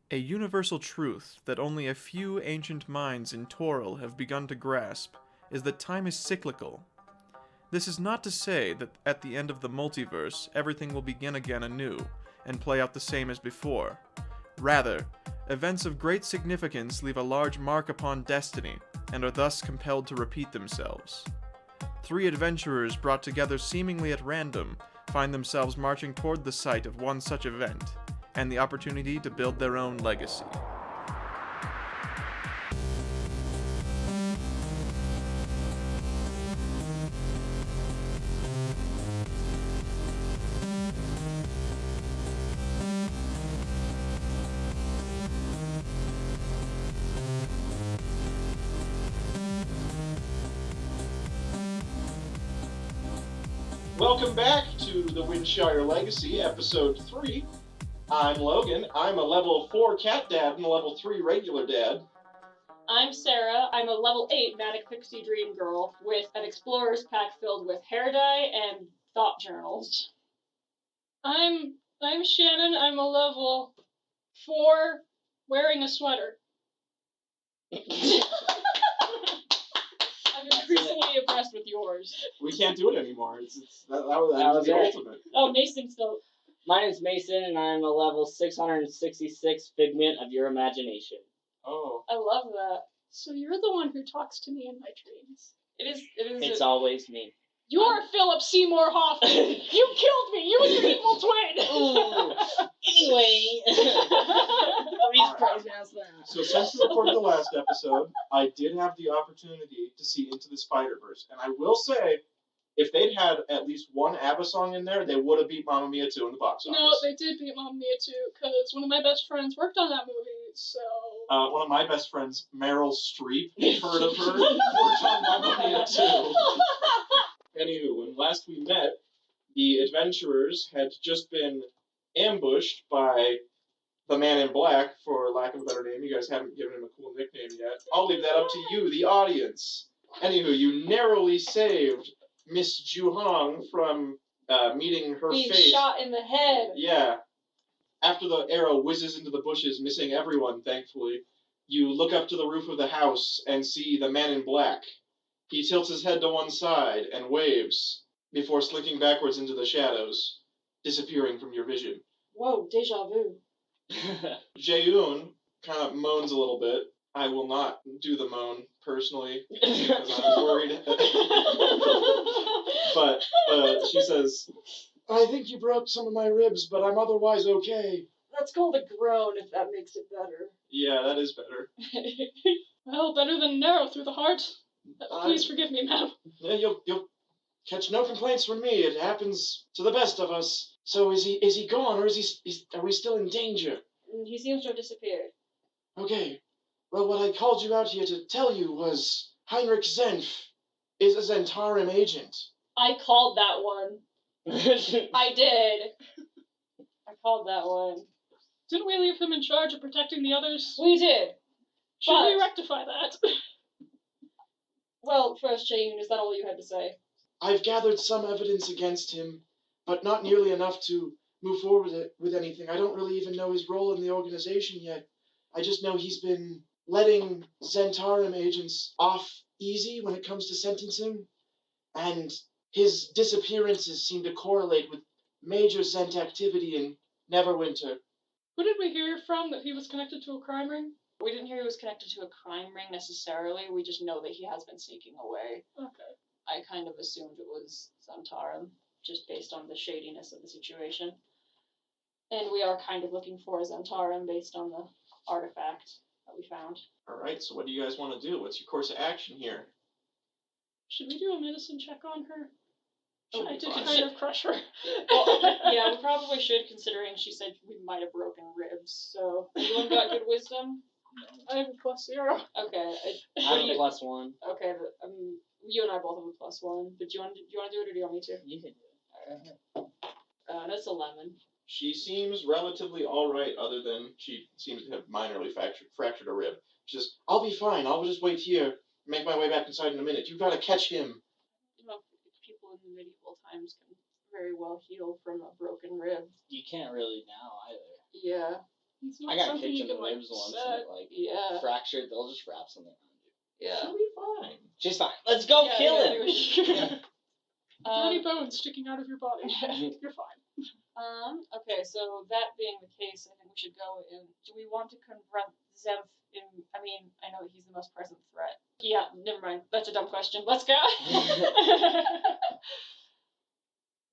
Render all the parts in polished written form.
A universal truth that only a few ancient minds in Toril have begun to grasp is that time is cyclical. This is not to say that at the end of the multiverse, everything will begin again anew and play out the same as before. Rather, events of great significance leave a large mark upon destiny and are thus compelled to repeat themselves. Three adventurers brought together seemingly at random find themselves marching toward the site of one such event and the opportunity to build their own legacy. Welcome back to the Windshire Legacy, Episode 3. I'm Logan. I'm a level 4 cat dad and a level 3 regular dad. I'm Sarah. I'm a level 8 Manic Pixie Dream Girl with an explorer's pack filled with hair dye and thought journals. I'm Shannon. I'm a level 4 wearing a sweater. I'm increasingly impressed with yours. We can't do it anymore. That was the ultimate. Oh, Mason still. My name's Mason, and I'm a level 666 figment of your imagination. Oh. I love that. So you're the one who talks to me in my dreams. It's always me. You're Philip Seymour Hoffman. You killed me. You and your evil twin. Ooh. Anyway. So since we recorded the last episode, I did have the opportunity to see Into the Spider-Verse. And I will say, if they'd had at least one ABBA song in there, they would have beat Mamma Mia 2 in the box office. No, they did beat Mamma Mia 2, because one of my best friends worked on that movie, so... One of my best friends, Meryl Streep, heard of her, worked on Mamma Mia 2. Anywho, when last we met, the adventurers had just been ambushed by the Man in Black, for lack of a better name. You guys haven't given him a cool nickname yet. I'll leave that up to you, the audience. Anywho, you narrowly saved Miss Juhong from meeting her being fate. Shot in the head. Yeah. After the arrow whizzes into the bushes, missing everyone, thankfully, you look up to the roof of the house and see the Man in Black. He tilts his head to one side and waves before slinking backwards into the shadows, disappearing from your vision. Whoa, deja vu. Jaeun kind of moans a little bit. I will not do the moan, personally, because I'm worried. But she says, I think you broke some of my ribs, but I'm otherwise okay. That's called a groan, if that makes it better. Yeah, that is better. Well, better than an arrow through the heart. Please forgive me, ma'am. Yeah, you'll catch no complaints from me. It happens to the best of us. So is he gone, or are we still in danger? He seems to have disappeared. Okay. Well, what I called you out here to tell you was Heinrich Zenf is a Zentarum agent. I called that one. I did. I called that one. Didn't we leave him in charge of protecting the others? We did. Should we rectify that? Well, first, Jaeun, is that all you had to say? I've gathered some evidence against him, but not nearly enough to move forward with anything. I don't really even know his role in the organization yet. I just know he's been letting Zentarum agents off easy when it comes to sentencing, and his disappearances seem to correlate with major Zent activity in Neverwinter. Who did we hear from that he was connected to a crime ring? We didn't hear he was connected to a crime ring necessarily. We just know that he has been sneaking away. Okay. I kind of assumed it was Zentarum, just based on the shadiness of the situation. And we are kind of looking for Zentarum based on the artifact that we found. Alright, so what do you guys want to do? What's your course of action here? Should we do a medicine check on her? I did fine. kind of crush her. Well, yeah, we probably should, considering she said we might have broken ribs. So, anyone got good wisdom? I have a +0. Okay. I have a +1. Okay, you and I both have a +1. But do you want to do it, or do you want me to? You can do it. That's 11. She seems relatively alright, other than she seems to have minorly fractured a rib. She says, I'll be fine. I'll just wait here. Make my way back inside in a minute. You've got to catch him. Well, people in the medieval times can very well heal from a broken rib. You can't really now, either. Yeah. It's I not got something kicked you in the can, like, ribs once set. and it, like, Yeah. fractured. They'll just wrap something around you. Yeah. She'll be fine. She's fine. Let's go Yeah, kill yeah, him! we should- Yeah. Are there any bones sticking out of your body? You're fine. Okay, so that being the case, I think we should go in. Do we want to confront Zemph in, I mean, I know that he's the most present threat. Yeah, never mind. That's a dumb question. Let's go!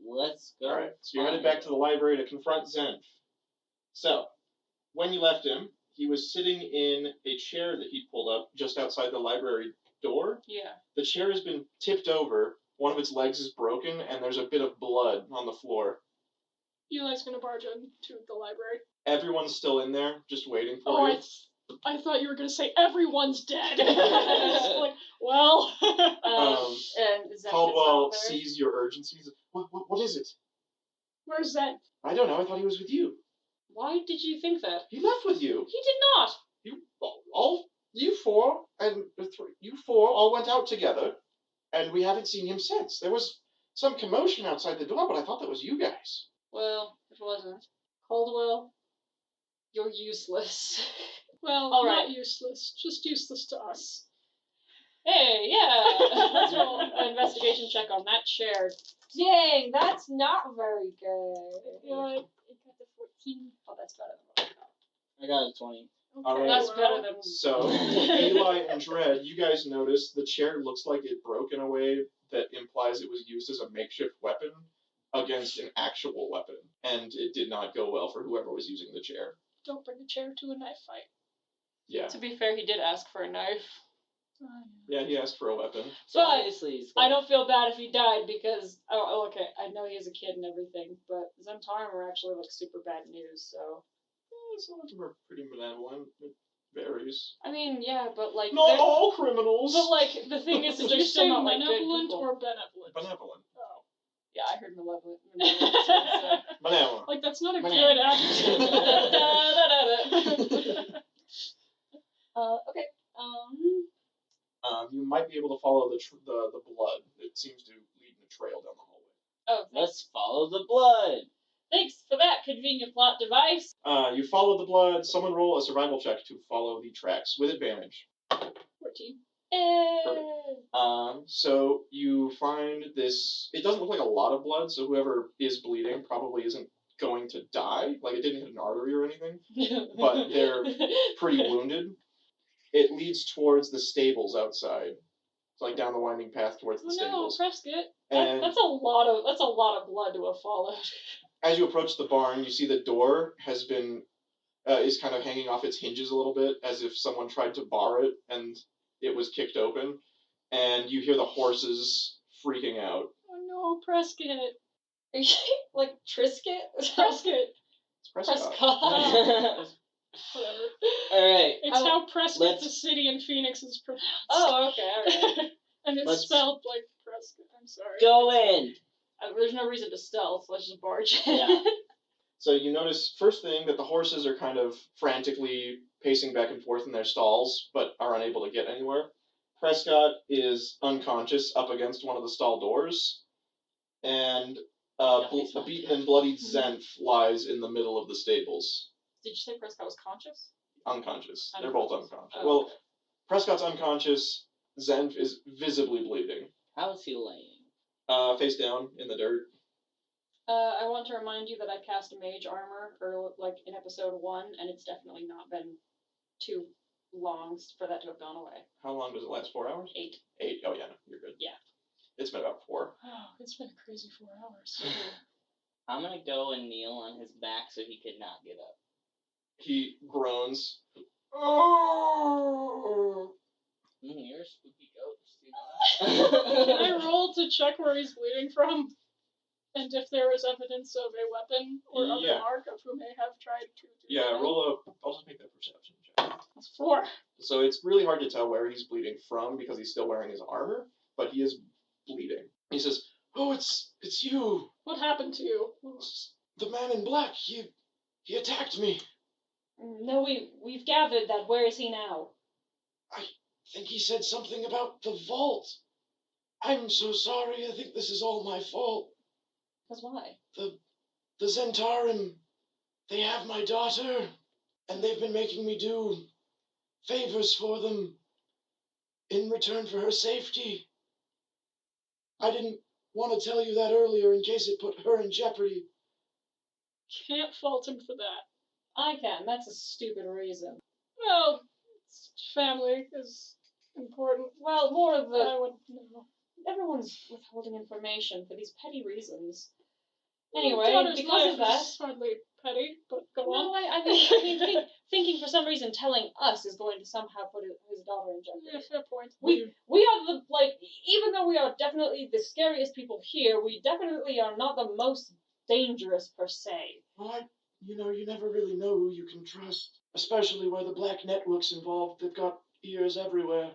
Let's go. Alright, so you're headed back to the library to confront Zenf. So, when you left him, he was sitting in a chair that he'd pulled up just outside the library door. Yeah. The chair has been tipped over, one of its legs is broken, and there's a bit of blood on the floor. Eli's gonna barge into the library. Everyone's still in there, just waiting for you. I thought you were gonna say everyone's dead. Like, well. And Zemph Caldwell is out there. sees your urgency. He's like, what is it? Where's Zen? I don't know, I thought he was with you. Why did you think that? He left with you. He did not! You four all went out together, and we haven't seen him since. There was some commotion outside the door, but I thought that was you guys. Well, it wasn't. Caldwell, you're useless. Well, All not right. useless. Just useless to us. Hey, yeah! Let's roll an investigation check on that chair. Dang, that's not very good. Yeah. It got the 14. Oh, that's better than what I got. I got a 20. All right. That's better than... So, Eli and Dredd, you guys notice the chair looks like it broke in a way that implies it was used as a makeshift weapon against an actual weapon. And it did not go well for whoever was using the chair. Don't bring a chair to a knife fight. Yeah. To be fair, he did ask for a knife. Yeah, he asked for a weapon. So But obviously he's I don't feel bad if he died because... Oh, okay, I know he was a kid and everything, but Zentarum are actually, like, super bad news, so... Some of them are pretty benevolent. It varies. I mean, yeah, but, like... Not they're- all criminals! But, like, the thing is, Did they're you still say not, like, good malevolent people. or benevolent? Benevolent. Oh. Yeah, I heard malevolent. So... Benevolent. Like, that's not a Banana. good adjective. Okay. You might be able to follow the blood. It seems to lead in a trail down the hallway. Oh, thanks. Let's follow the blood. Thanks for that convenient plot device. You follow the blood. Someone roll a survival check to follow the tracks with advantage. 14. So you find this. It doesn't look like a lot of blood, so whoever is bleeding probably isn't going to die. Like, it didn't hit an artery or anything. But they're pretty wounded. It leads towards the stables outside. It's like down the winding path towards the Oh no, stables. Prescott. And That's a lot of blood to have followed. as you approach the barn, you see the door has been is kind of hanging off its hinges a little bit, as if someone tried to bar it and it was kicked open. And you hear the horses freaking out. Oh no, Prescott. Are you like Trisket? Prescott. It's Prescott. Prescott. Whatever. Alright. It's how Prescott, let's- the city in Phoenix, is pronounced. Oh, okay, alright. And it's Let's- spelled like Prescott. I'm sorry. Go in. There's no reason to stealth. Let's just barge in. Yeah. So you notice, first thing, that the horses are kind of frantically pacing back and forth in their stalls, but are unable to get anywhere. Prescott is unconscious up against one of the stall doors, and the beaten and bloodied Zenf lies in the middle of the stables, Did you say Prescott was conscious? unconscious. They're both unconscious. Oh, Well, okay. Prescott's unconscious, Zenf is visibly bleeding. How is he laying? Face down in the dirt. I want to remind you that I cast mage armor like in episode 1, and it's definitely not been too long for that to have gone away. How long does it last? 4 hours? 8. 8. Oh yeah, no, you're good. Yeah. It's been about 4. Oh, it's been a crazy 4 hours. I'm gonna go and kneel on his back so he could not get up. He groans. Oh! You're a spooky ghost, you Can I know? roll to check where he's bleeding from? And if there is evidence of a weapon or other Yeah. mark of who may have tried to do Yeah, that? I'll just make that perception check. That's 4. So it's really hard to tell where he's bleeding from because he's still wearing his armor, but he is bleeding. He says, "Oh, it's you. What happened to you? The man in black. He attacked me. No, we've gathered that. Where is he now? I think he said something about the vault. I'm so sorry. I think this is all my fault. Because why? The Zentarim, they have my daughter. And they've been making me do favors for them in return for her safety. I didn't want to tell you that earlier in case it put her in jeopardy. Can't fault him for that. I can. That's a stupid reason. Well, family is important. Well, more of the I would know. everyone's withholding information for these petty reasons. Well, Anyway, daughter's because of life that. is hardly petty, but go No, on. I mean, thinking for some reason telling us is going to somehow put his daughter in jeopardy. Yeah, fair point. We are the, even though we are definitely the scariest people here, we definitely are not the most dangerous per se. Well, you never really know who you can trust. Especially where the black network's involved. They've got ears everywhere.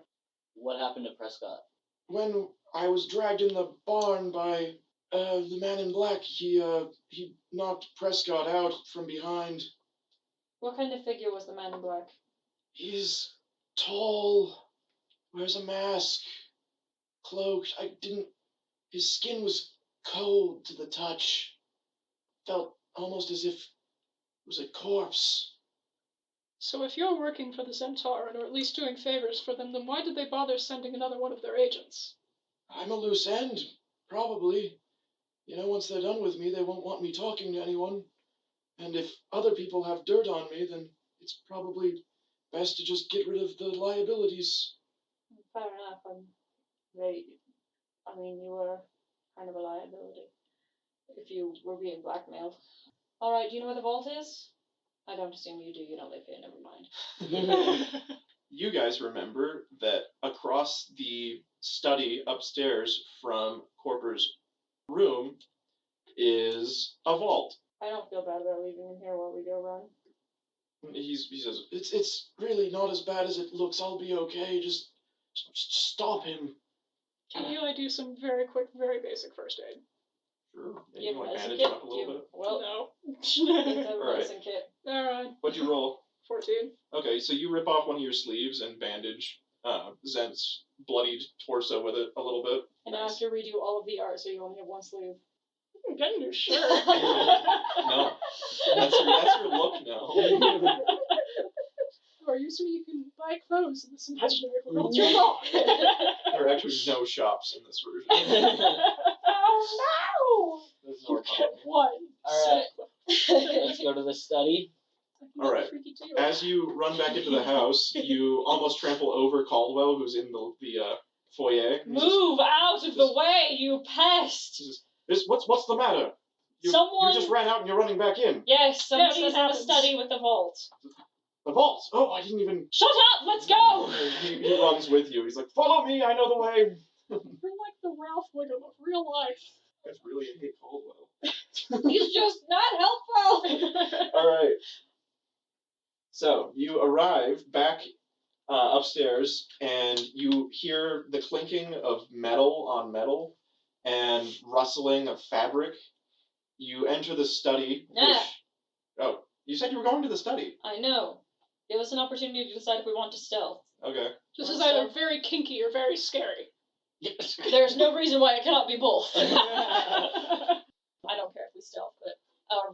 What happened to Prescott? When I was dragged in the barn by the man in black, he knocked Prescott out from behind. What kind of figure was the man in black? He's tall, wears a mask, cloaked. His skin was cold to the touch. Felt almost as if it was a corpse. So if you're working for the Centauran, or at least doing favors for them, then why did they bother sending another one of their agents? I'm a loose end, probably. Once they're done with me, they won't want me talking to anyone. And if other people have dirt on me, then it's probably best to just get rid of the liabilities. Fair enough. You were kind of a liability if you were being blackmailed. All right, do you know where the vault is? I don't assume you do. You don't live here. Never mind. You guys remember that across the study upstairs from Corpor's room is a vault. I don't feel bad about leaving him here while we go run. He says, it's really not as bad as it looks. I'll be okay. Just stop him. Can you do some very quick, very basic first aid? Sure. You You want to medicine bandage kit? him up a little bit? Well, No. it's a All right. medicine kit. Alright. What'd you roll? 14. Okay, so you rip off one of your sleeves and bandage Zent's bloodied torso with it a little bit. And now I have to redo all of the art, so you only have one sleeve. I'm getting your shirt. No. That's your look now. Or usually you can buy clothes in this imaginary world. There are actually no shops in this version. Oh There's no! no You get one. Alright. Let's go to the study. All right. As you run back into the house, you almost trample over Caldwell, who's in the foyer. Move out of the way, you pest! What's the matter? You just ran out and you're running back in. Yes, somebody's in the happens. study with the vault. The vault. Oh, I didn't even. Shut up! Let's go! He runs with you. He's like, follow me. I know the way. You're like the Ralph Wiggum of real life. That's really hate Caldwell. He's just not helpful! All right. So you arrive back upstairs, and you hear the clinking of metal on metal and rustling of fabric. You enter the study. Yeah. Oh, you said you were going to the study. I know. Give us an opportunity to decide if we want to stealth. Okay. This is either very kinky or very scary. There's no reason why it cannot be both. I don't care if we stealth, but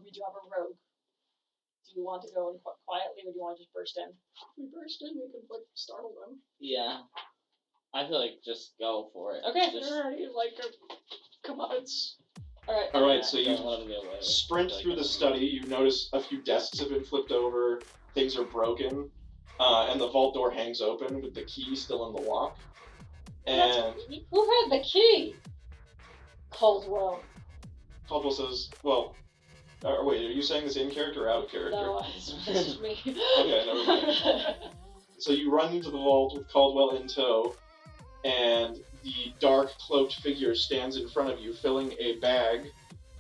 we do have a rogue. Do you want to go in quietly, or do you want to just burst in? If we burst in, we could startle them. Yeah. I feel like just go for it. Okay. Just, They're already a comeuppance. Alright. All right. So you don't let them get away. sprint through the study. You notice a few desks have been flipped over. Things are broken, and the vault door hangs open with the key still in the lock. And Who had the key? Caldwell. Caldwell says, "Well, wait, are you saying this in character or out of character?" No, it's me. Okay, never mind. So you run into the vault with Caldwell in tow, and the dark cloaked figure stands in front of you, filling a bag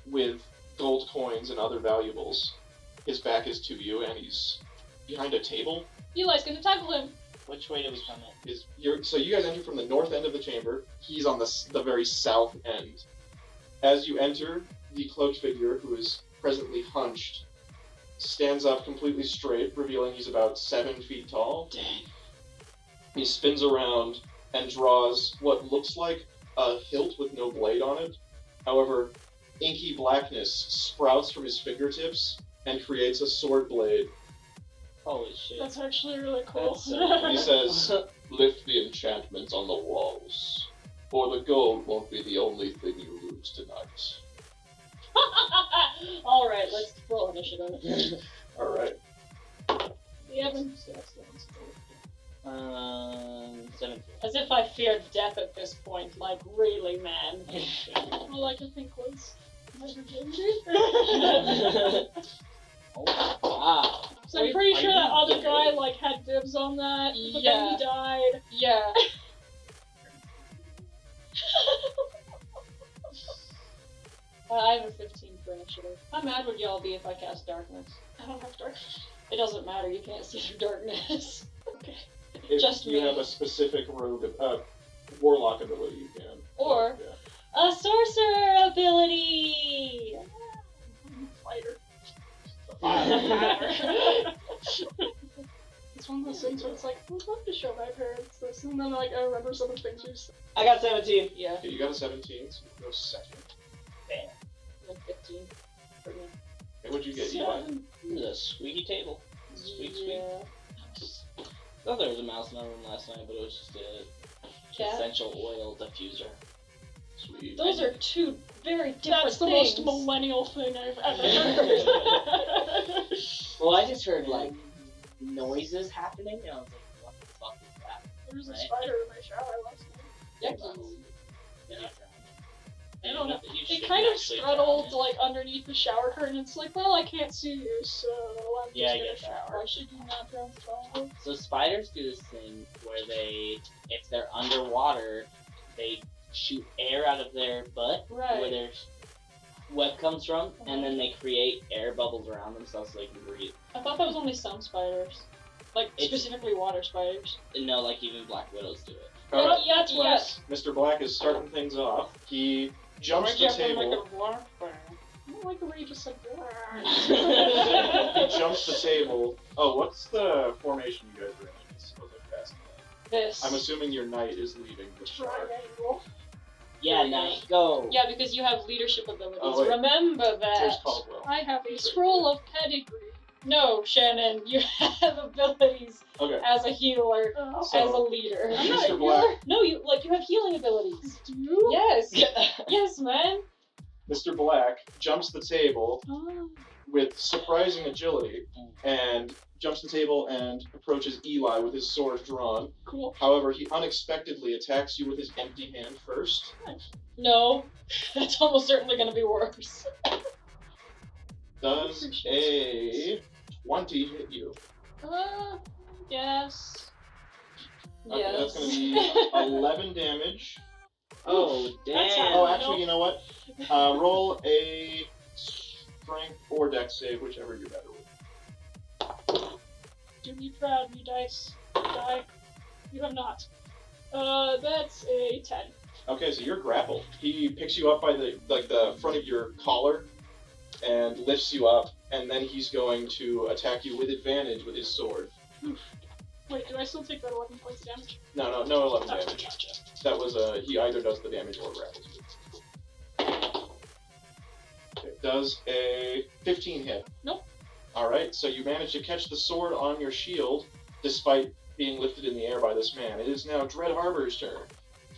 with gold coins and other valuables. His back is to you, and he's behind a table. Eli's gonna tackle him. Which way do we come in? So you guys enter from the north end of the chamber. He's on the very south end. As you enter, the cloaked figure, who is presently hunched, stands up completely straight, revealing he's about 7 feet tall. Dang. He spins around and draws what looks like a hilt with no blade on it. However, inky blackness sprouts from his fingertips and creates a sword blade. Holy shit. That's actually really cool. That's so He says, lift the enchantments on the walls, for the gold won't be the only thing you lose tonight. Alright, let's roll initiative. Alright. 17. As if I feared death at this point. Like, really, man. All I could think was my virginity. Oh, wow. So I'm pretty Are sure you that other good? guy like had dibs on that, but then Yeah. he died. Yeah. I have a 15 for initiative. How mad would y'all be if I cast darkness? I don't have dark. It doesn't matter, you can't see through darkness. Okay. If Just you me. have a specific rogue, warlock ability, you can. Or Yeah. a sorcerer ability! Fighter. Fire. It's one of those things where it's like, I'd love to show my parents this, and then like I remember some of the things you said. I got 17. Yeah, Okay, you got a 17, so you go second. and 15 for me. Okay, what'd you get, Eli? This is a squeaky table. Squeak, squeak. Yeah. I thought there was a mouse in my room last night, but it was just a Cat? essential oil diffuser. Sweet. Those are two very different That's the things. most millennial thing I've ever heard. Well, I just heard like noises happening, and I was like, what the fuck is that? There was a Right. spider in my shower last night. Yeah. I don't know. You It should kind of actually straddled drown like underneath the shower curtain. It's like, well, I can't see you, so I'm Yeah, I just get gonna that. shower. Should you not drown the child? it. So spiders do this thing where they, if they're underwater, they shoot air out of their butt, Right. where their web comes from, and then they create air bubbles around themselves so they can breathe. I thought that was only some spiders. Like, It's- specifically water spiders. And no, like even black widows do it. Alright, Yeah, it's worse. Mr. Black is starting things off. He jumps Why'd the you have to make table. it a water spider? I don't like the way you just said He jumps the table. Oh, what's the formation you guys are in? I suppose I'm passing that. This. I'm assuming your knight is leading the charge. triangle. Yeah, nice. Go. Yeah, because you have leadership abilities. Oh, wait. Remember that. Here's Caldwell. I have a scroll of pedigree. No, Shannon, you have abilities Okay, as a healer, Oh. as a so leader. I'm not a Mr. Black, healer. No, you have healing abilities. Do you? Yes, yes, man. Mr. Black jumps the table Oh. with surprising agility and jumps the table and approaches Eli with his sword drawn. Cool. However, he unexpectedly attacks you with his empty hand first. No, that's almost certainly going to be worse. Does a 20 hit you? Yes. Okay, Yes. that's going to be 11 damage. Oh, That's damn. Oh, actually, you know what? Roll a strength or dex save, whichever you're better with. Do me proud, you dice. Die. You have not. That's a 10. Okay, so you're grappled. He picks you up by the front of your collar and lifts you up, and then he's going to attack you with advantage with his sword. Wait, do I still take that 11 points of damage? No 11 Oh, damage. gotcha. That was he either does the damage or grapples you. Okay, does a 15 hit? Nope. Alright, so you manage to catch the sword on your shield despite being lifted in the air by this man. It is now Dread Harbor's turn.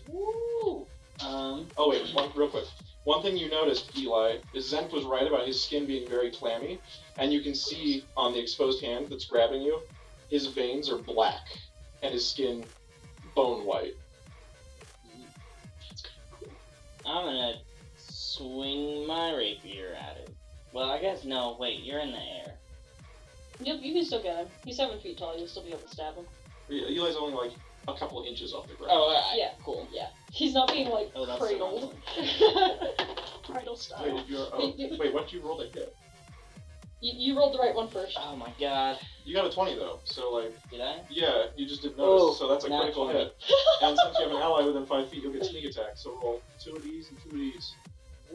Woo. Oh wait, real quick. One thing you noticed, Eli, is Zenth was right about his skin being very clammy, and you can see on the exposed hand that's grabbing you, his veins are black, and his skin bone white. I'm gonna swing my rapier at it. Well, I guess no. Wait, you're in the air. Yep, you can still get him. He's 7 feet tall, you'll still be able to stab him. Eli's only like a couple inches off the ground. Oh, alright. Yeah. Cool. Yeah. He's not being, like, Oh, that's cradled. Bridal style. Wait, what did you roll to hit? You rolled the right one first. Oh my god. You got a 20 though, so like, Did I? yeah, you just didn't Oh, notice, so that's a not critical 20. hit. And since you have an ally within 5 feet, you'll get sneak attack, so roll 2 of these and 2 of these.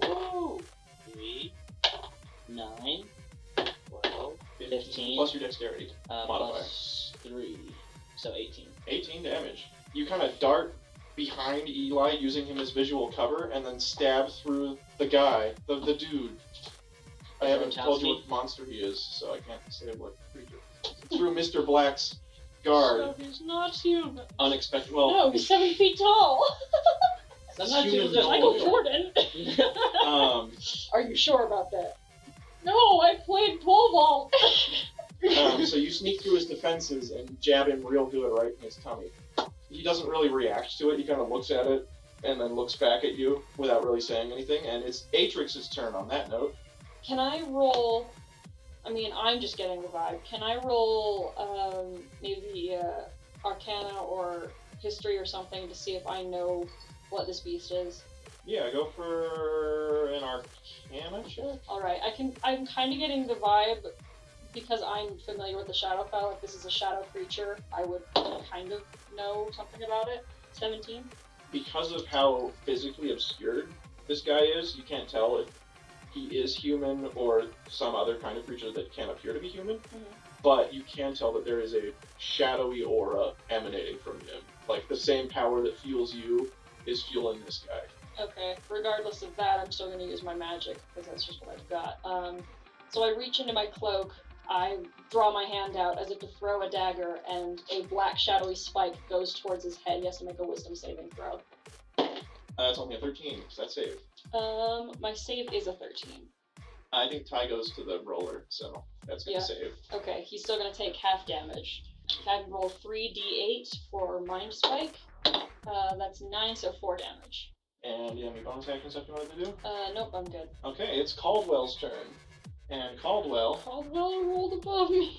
Whoa. 3, 9, 12, 15. Plus your dexterity. Modifier. Plus 3. So 18. 18 damage. You kind of dart behind Eli using him as visual cover, and then stab through the guy, the dude. I haven't told you what monster he is, so I can't say what creature. through Mr. Black's guard. So he's not human. Unexpected. Well, No, he's 7 feet tall. Sometimes Human people just Michael noise. Jordan. Are you sure about that? No, I played pole vault. So you sneak through his defenses and jab him real good right in his tummy. He doesn't really react to it. He kind of looks at it and then looks back at you without really saying anything. And it's Atrix's turn on that note. Can I roll? I mean, I'm just getting the vibe. Can I roll maybe Arcana or History or something to see if I know what this beast is? Yeah, go for an Arcana check. All right, I'm kind of getting the vibe because I'm familiar with the Shadowfell. If this is a shadow creature, I would kind of know something about it. 17. Because of how physically obscured this guy is, you can't tell if he is human or some other kind of creature that can appear to be human. Mhm. But you can tell that there is a shadowy aura emanating from him. Like the same power that fuels you is fueling this guy. Okay, regardless of that, I'm still going to use my magic because that's just what I've got. So I reach into my cloak, I draw my hand out as if to throw a dagger, and a black shadowy spike goes towards his head. He has to make a wisdom saving throw. It's only a 13, so that's saved. My save is a 13. I think tie goes to the roller, so that's gonna Yeah. save. Okay, he's still going to take half damage. I roll 3d8 for Mind Spike. That's 9, so 4 damage. And you have any bonus action stuff you wanted to do? Nope, I'm good. Okay, it's Caldwell's turn. And Caldwell Caldwell rolled above me.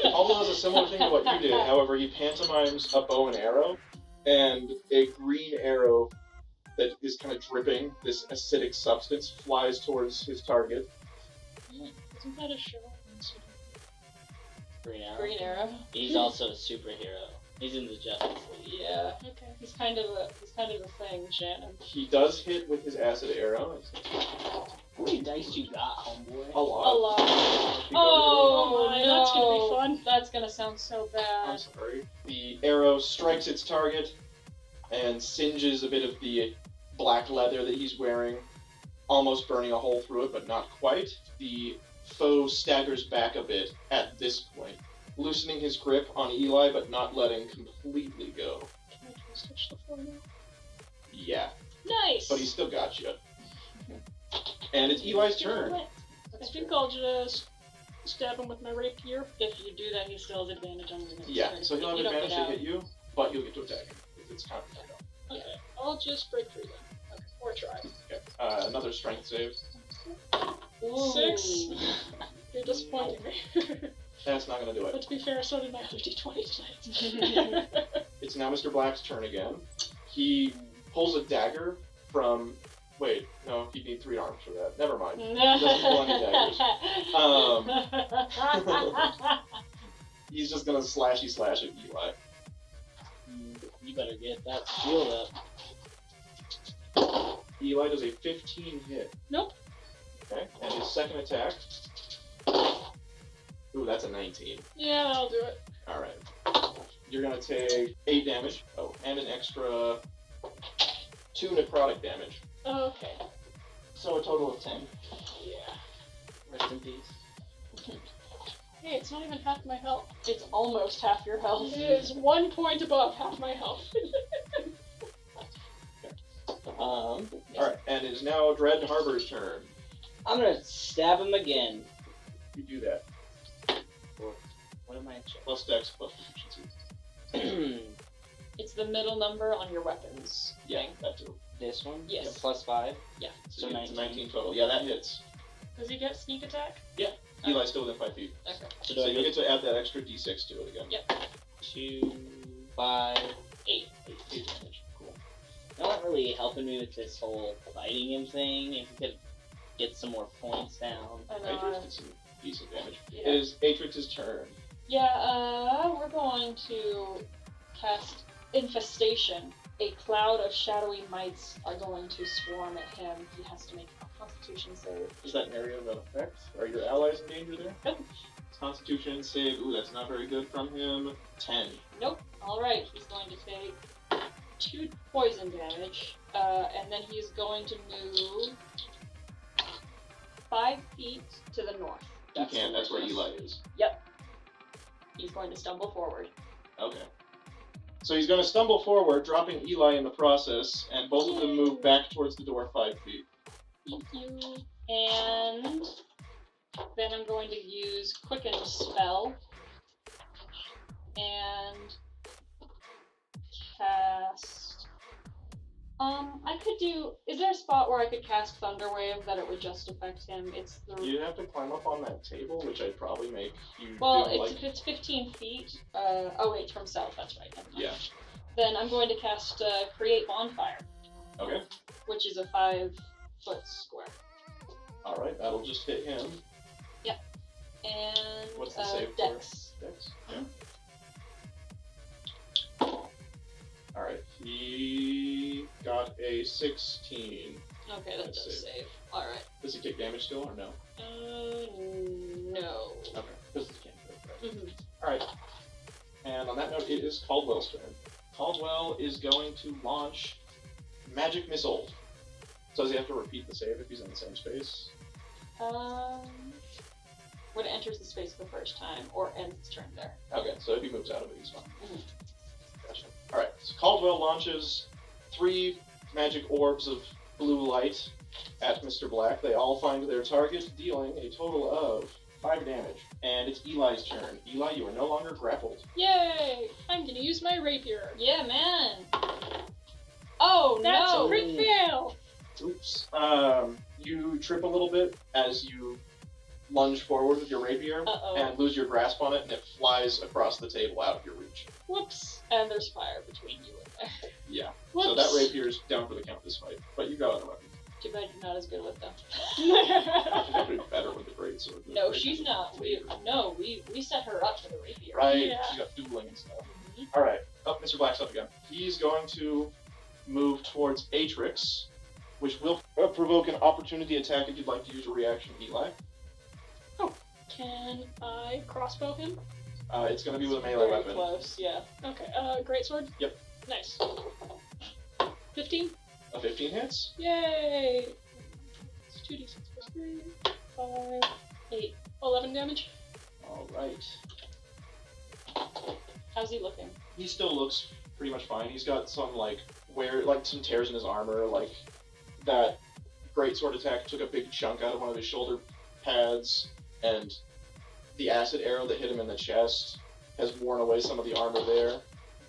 Caldwell has a similar thing to what you did, however he pantomimes a bow and arrow, and a green arrow that is kind of dripping, this acidic substance, flies towards his target. Isn't that a show? Green Arrow. Green Arrow. He's also a superhero. He's in the Justice League. Yeah. Okay. He's kind of a thing, Shannon. He does hit with his acid arrow. How many dice you got, homeboy? A lot. A lot. You go Oh, my, no. that's gonna be fun. That's gonna sound so to- I'm bad. sorry. The arrow strikes its target and singes a bit of the black leather that he's wearing, almost burning a hole through it, but not quite. The foe staggers back a bit at this point, loosening his grip on Eli, but not letting completely go. Can I just touch the floor now? Yeah, Nice. but he's still got you. And it's Eli's turn. I think I'll just stab him with my rapier. If you do that, he still has advantage on the next Yeah, turn. so he'll have You don't advantage get to out. hit you, but you'll get to attack him. It's counter attack. Okay, I'll just break through then. Okay, or try. Okay. Another strength save. Ooh. 6. You're disappointing me. That's not going to do But it. to be fair, so did my other d20 tonight. It's now Mr. Black's turn again. He pulls a dagger from... Wait, no, he'd need 3 arms for that. Never mind. doesn't pull any daggers. He's just going to slashy slash at Eli. You better get that shield up. Eli does a 15 hit. Nope. Okay, and his second attack... Ooh, that's a 19. Yeah, that'll do it. Alright. You're gonna take 8 damage. Oh, and an extra 2 necrotic damage. Okay. So a total of 10. Yeah. Rest in peace. Hey, it's not even half my health. It's almost half your health. It is 1 point above half my health. Alright, and it is now Dread Harbor's turn. I'm gonna stab him again. You do that. What am I checking? Plus dex, plus proficiency. It's the middle number on your weapons. Yeah, that too. This one? Yes. Yeah, plus 5? Yeah. So So it's 19. 19 total. Yeah, that hits. Does he get sneak attack? Eli's still within 5 feet. Okay. So So do I you'll get get to add that extra d6 to it again. Yep. 2, 5, 8. 8 damage. Cool. Not really helping me with this whole fighting him thing. If you could get some more points down. I Atrix know. did some decent damage. Yeah. It is Atrix's turn. Yeah, we're going to cast Infestation. A cloud of shadowy mites are going to swarm at him. He has to make a Constitution save. Is that an area of effect? Are your allies in danger there? Nope. Constitution save. Ooh, that's not very good from him. 10. Nope. Alright, he's going to take 2 poison damage, and then he's going to move 5 feet to the north. You can't. That's where Eli is. Yep. He's going to stumble forward. Okay. So he's going to stumble forward, dropping Eli in the process, and both of them move back towards the door 5 feet. Thank you. And then I'm going to use Quicken Spell and cast. I could do. Is there a spot where I could cast Thunder Wave that it would just affect him? It's the. You'd have to climb up on that table, which I'd probably make you Well, do, it's 15 feet. Oh wait, from south. That's right. Never mind. Yeah. Then I'm going to cast Create Bonfire. Okay. Which is a 5-foot square. All right, that'll just hit him. Yep. And what's the save Dex. for? Dex. Yeah. All right, he got a 16. Okay, that does save. All right. Does he take damage still or no? No. Okay, because he can't do it, right? Mm-hmm. All right. And on that note, it is Caldwell's turn. Caldwell is going to launch Magic Missile. So does he have to repeat the save if he's in the same space? When it enters the space for the first time, or ends its turn there. Okay, so if he moves out of it, he's fine. Mm-hmm. Gotcha. Alright, so Caldwell launches 3 magic orbs of blue light at Mr. Black. They all find their target, dealing a total of 5 damage. And it's Eli's turn. Eli, you are no longer grappled. Yay! I'm gonna use my rapier. Yeah, man! Oh, That's no! a crit fail! Oops. You trip a little bit as you lunge forward with your rapier and lose your grasp on it, and it flies across the table out of your reach. Whoops. And there's fire between you and there. Yeah. Whoops. So that rapier's down for the count this fight, but you got other weapons. Too bad you're not as good with them. She's actually better with the greatsword. No, she's not. We set her up for the rapier. Right. Yeah. She's got dueling and stuff. Mm-hmm. All right. Up, Mr. Black's up again. He's going to move towards Atrix, which will provoke an opportunity attack if you'd like to use a reaction, Eli. Can I crossbow him? It's going to be with a melee Very weapon. close, yeah. Okay, greatsword? Yep. Nice. 15? A 15 hits? Yay! It's 2d6 plus 3, 5, 8, 11 damage. All right. How's he looking? He still looks pretty much fine. He's got some some tears in his armor, like that greatsword attack took a big chunk out of one of his shoulder pads, and the acid arrow that hit him in the chest has worn away some of the armor there.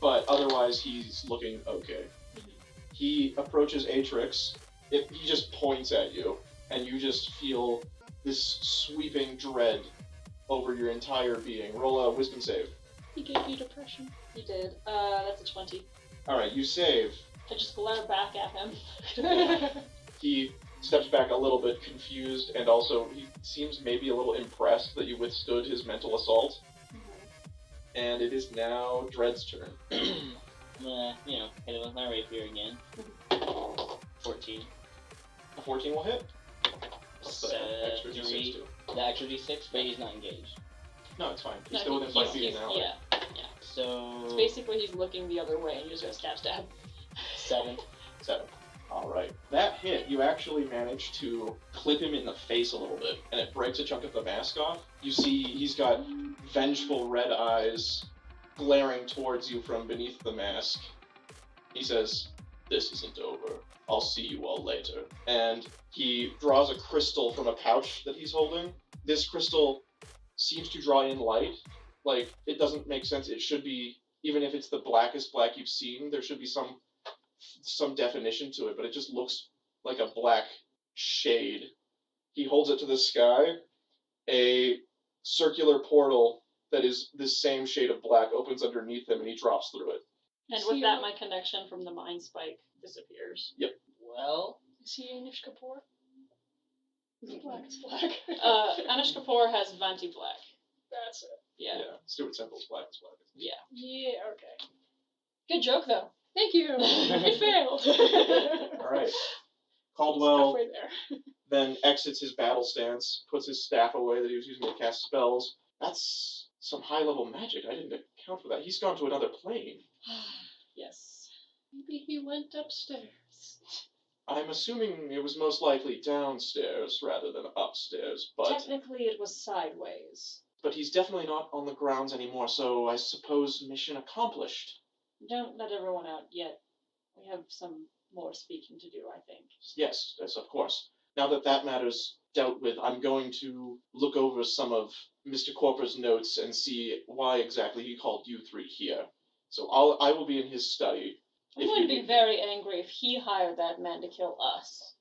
But otherwise, he's looking okay. He approaches Atrix. He just points at you, and you just feel this sweeping dread over your entire being. Roll a wisdom save. He gave you depression. He did. That's a 20. Alright, you save. I just glare back at him. He steps back a little bit confused, and also he seems maybe a little impressed that you withstood his mental assault. And it is now Dread's turn. I'm gonna, hit it with my rapier again. 14. A 14 will hit. What's the extra d6 3, do? the extra d6, but he's not engaged. No, it's fine. He's No, still within 5 feet now. Yeah. So It's basically he's looking the other way and you just go stab stab. 7. 7. Alright. That hit, you actually manage to clip him in the face a little bit, and it breaks a chunk of the mask off. You see he's got vengeful red eyes glaring towards you from beneath the mask. He says, "This isn't over. I'll see you all later." And he draws a crystal from a pouch that he's holding. This crystal seems to draw in light. Like, it doesn't make sense. It should be, even if it's the blackest black you've seen, there should be some definition to it, but it just looks like a black shade. He holds it to the sky. A circular portal that is this same shade of black opens underneath him, and he drops through it. And with that, my connection from the mind spike disappears. Well, Is he Anish Kapoor? Black is black. Anish Kapoor has Vanti Black. That's it. Yeah. Stuart Temple's black is black. Yeah. Yeah, okay. Good joke, though. Thank you! It failed! Alright. Caldwell Halfway there. then exits his battle stance, puts his staff away that he was using to cast spells. That's some high-level magic. I didn't account for that. He's gone to another plane. Yes. Maybe he went upstairs. I'm assuming it was most likely downstairs rather than upstairs, but... Technically, it was sideways. But he's definitely not on the grounds anymore, so I suppose mission accomplished. Don't let everyone out yet. We have some more speaking to do, I think. Yes, of course. Now that that matter's dealt with, I'm going to look over some of Mr. Corpor's notes and see why exactly he called you three here. So I will be in his study. I'm going to be very angry if he hired that man to kill us.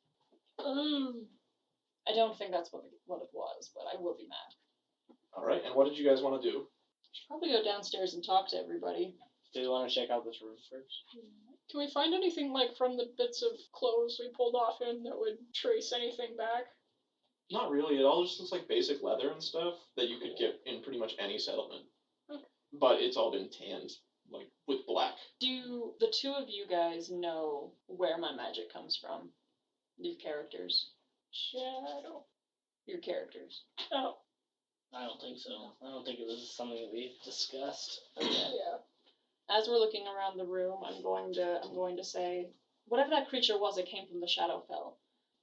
I don't think that's what it was, but I will be mad. Alright, and what did you guys want to do? Should probably go downstairs and talk to everybody. Do we want to check out this room first? Can we find anything, like, from the bits of clothes we pulled off him that would trace anything back? Not really. It all just looks like basic leather and stuff that you could get in pretty much any settlement. Okay. But it's all been tanned, like, with black. Do the two of you guys know where my magic comes from? Your characters. Shadow. Your characters. Oh. I don't think so. I don't think it was something that we discussed. Okay. Yeah. As we're looking around the room, I'm going to say, whatever that creature was, it came from the Shadowfell,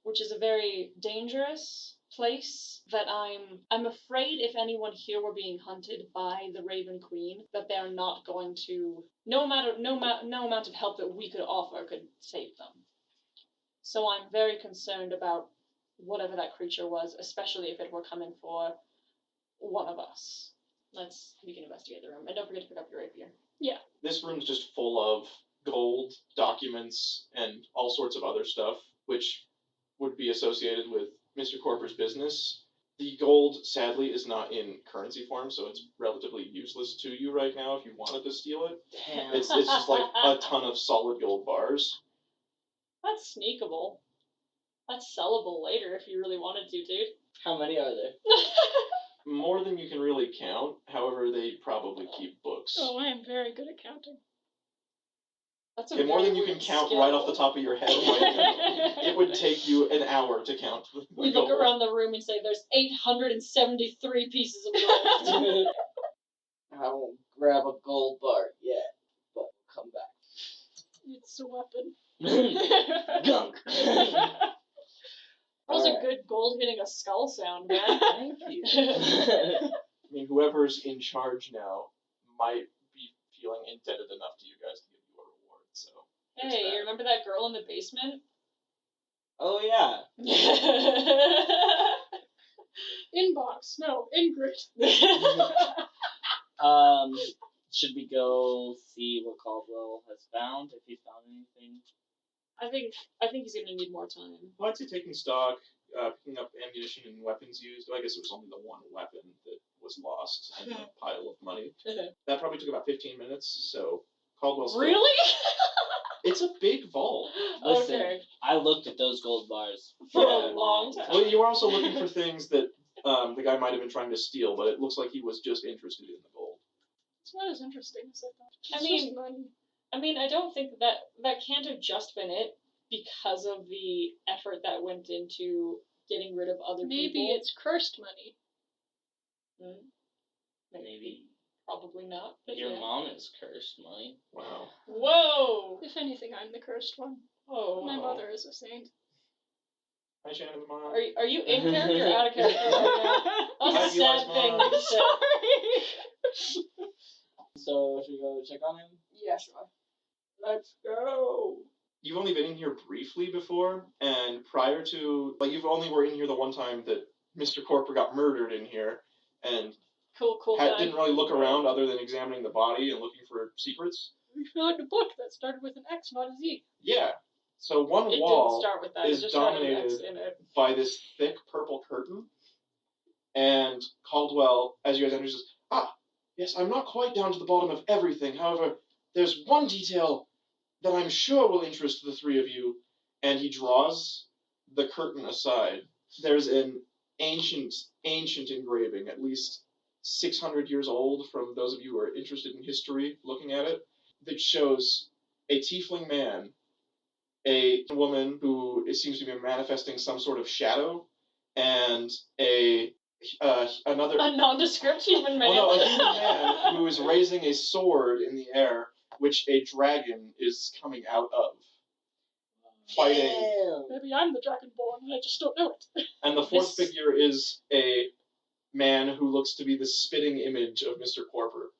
which is a very dangerous place that I'm afraid if anyone here were being hunted by the Raven Queen, that they're not going to, no amount of help that we could offer could save them. So I'm very concerned about whatever that creature was, especially if it were coming for one of us. We can investigate the room, and don't forget to pick up your rapier. Yeah. This room's just full of gold, documents, and all sorts of other stuff, which would be associated with Mr. Corpor's business. The gold, sadly, is not in currency form, so it's relatively useless to you right now if you wanted to steal it. Damn. It's just like a ton of solid gold bars. That's sneakable. That's sellable later if you really wanted to, dude. How many are there? More than you can really count, however, they probably keep books. Oh, I am very good at counting. That's a Okay, more very than you can weird count skill. right off the top of your head right now. It would take you an hour to count. We look around the room and say, there's 873 pieces of gold. I won't grab a gold bar yet, but we'll come back. It's a weapon. Gunk! That was Alright. a good gold hitting a skull sound, man. Thank you. I mean, whoever's in charge now might be feeling indebted enough to you guys to give you a reward, so... there's Hey, that. you remember that girl in the basement? Oh, yeah. Inbox. No, Ingrid. Should we go see what Caldwell has found, if he's found anything? I think he's gonna need more time. Well, I'd say taking stock, picking up ammunition and weapons used. I guess it was only the one weapon that was lost and a pile of money. That probably took about 15 minutes, so Caldwell's still... Really? It's a big vault. Listen, Okay. I looked at those gold bars For Yeah. a long time. Well, you were also looking for things that the guy might have been trying to steal, but it looks like he was just interested in the gold. It's not as interesting as I thought. I mean, I don't think that can't have just been it because of the effort that went into getting rid of other maybe people. it's cursed money. Maybe. Probably not. But Your yeah. mom is cursed, Molly. Wow. Whoa! If anything, I'm the cursed one. Oh. My wow. mother is a saint. Hi, Shannon's mom. Are you in character or out of character right now? That's a Hi, sad Eli's thing mom. to say. So, should we go check on him? Yeah, sure. Let's go. You've only been in here briefly before, and prior to, like, you've only were in here the one time that Mr. Corper got murdered in here, and Cool guy. didn't really look around other than examining the body and looking for secrets. We found a book that started with an X, not a Z. Yeah. So one It wall didn't start with that. is it just started with dominated X in it. by this thick purple curtain, and Caldwell, as you guys enter, says, yes, I'm not quite down to the bottom of everything. However, there's one detail that I'm sure will interest the three of you. And he draws the curtain aside. There's an ancient engraving, at least 600 years old, from those of you who are interested in history looking at it, that shows a tiefling man, a woman who seems to be manifesting some sort of shadow, and another... A nondescript human man. Well, no, a human man who is raising a sword in the air, which a dragon is coming out of. fighting. Damn. Maybe I'm the Dragonborn and I just don't know it. And the fourth figure is a man who looks to be the spitting image of Mr. Corper.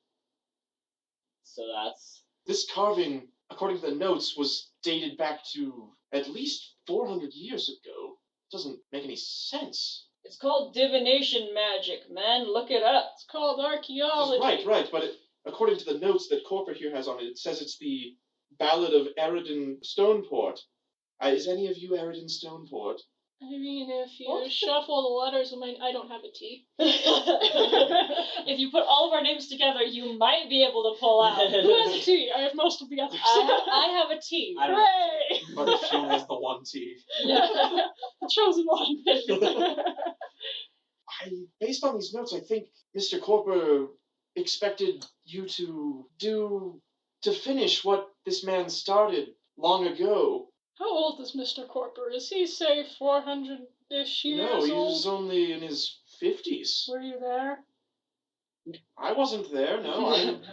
So that's... This carving, according to the notes, was dated back to at least 400 years ago. Doesn't make any sense. It's called divination magic, man. Look it up. It's called archaeology. Right, but according to the notes that Corper here has on it, it says it's the Ballad of Eridan Stoneport. Is any of you Eridan Stoneport? I mean, if you shuffle the letters, I don't have a T. If you put all of our names together, you might be able to pull out. Who has a T? I have most of the others. I have a T. Hooray! But she only has the one T. Yeah, the chosen one. Based on these notes, I think Mr. Corper expected you to finish what this man started long ago. How old is Mr. Corper? Is he, say, 400-ish years No, he old? was only in his 50s. Were you there? I wasn't there, no. I'm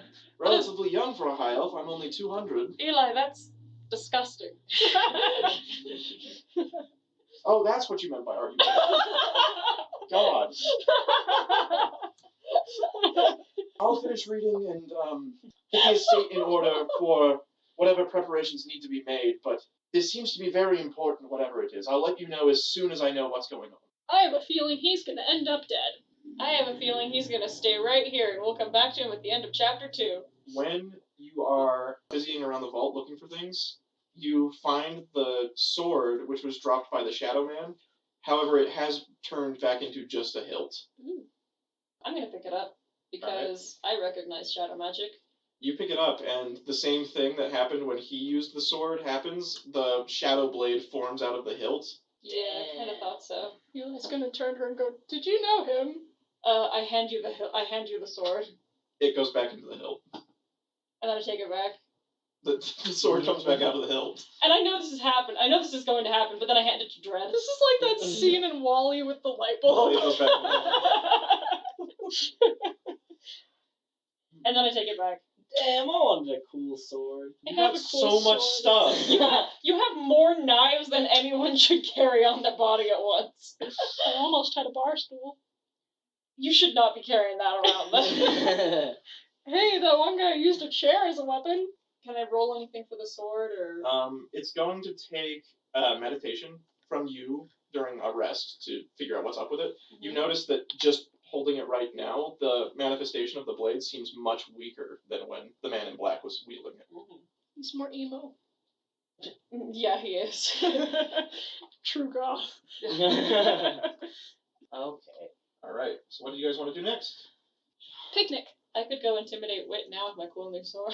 relatively young for a high elf. I'm only 200. Eli, that's disgusting. Oh, that's what you meant by argument. God. I'll finish reading and get the estate in order for whatever preparations need to be made, but this seems to be very important, whatever it is. I'll let you know as soon as I know what's going on. I have a feeling he's gonna end up dead. I have a feeling he's gonna stay right here, and we'll come back to him at the end of chapter 2. When you are busying around the vault looking for things, you find the sword which was dropped by the Shadow Man. However, it has turned back into just a hilt. I'm gonna pick it up, because I recognize shadow magic. You pick it up, and the same thing that happened when he used the sword happens. The shadow blade forms out of the hilt. Yeah, I kind of thought so. Eli's gonna turn to her and go, "Did you know him?" I hand you the sword, It goes back into the hilt. and then I take it back. The sword comes back out of the hilt. And I know this has happened. I know this is going to happen, but then I hand it to Dread. This is like that scene in WALL-E with the light bulb. It goes back in the hilt. And then I take it back. Damn, I wanted a cool sword. You have so much stuff. You have more knives than anyone should carry on their body at once. I almost had a bar stool. You should not be carrying that around then. Hey, that one guy used a chair as a weapon. Can I roll anything for the sword, or? It's going to take meditation from you during a rest to figure out what's up with it. You notice that just holding it right now, the manifestation of the blade seems much weaker than when the man in black was wielding it. He's more emo. Yeah, he is. True goth. Okay. Alright, so what do you guys want to do next? Picnic. I could go intimidate Wit now with my cool new sword.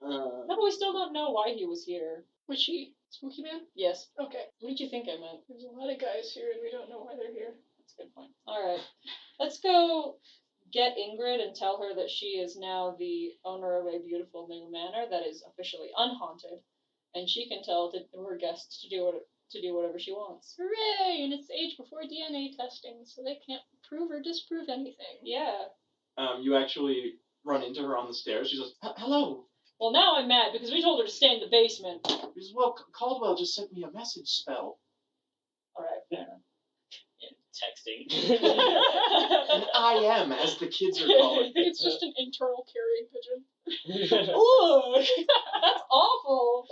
No, but we still don't know why he was here. Which he? Spooky Man? Yes. Okay. What did you think I meant? There's a lot of guys here and we don't know why they're here. That's a good point. Alright. Let's go get Ingrid and tell her that she is now the owner of a beautiful new manor that is officially unhaunted. And she can tell her guests to do whatever she wants. Hooray! And it's the age before DNA testing, so they can't prove or disprove anything. Yeah. You actually run into her on the stairs. She says, "Hello." Well, now I'm mad because we told her to stay in the basement. She says, "Well, Caldwell just sent me a message spell." Alright, fair enough. Texting. An IM, as the kids are calling it. It's just an internal carrying pigeon. Look! That's awful!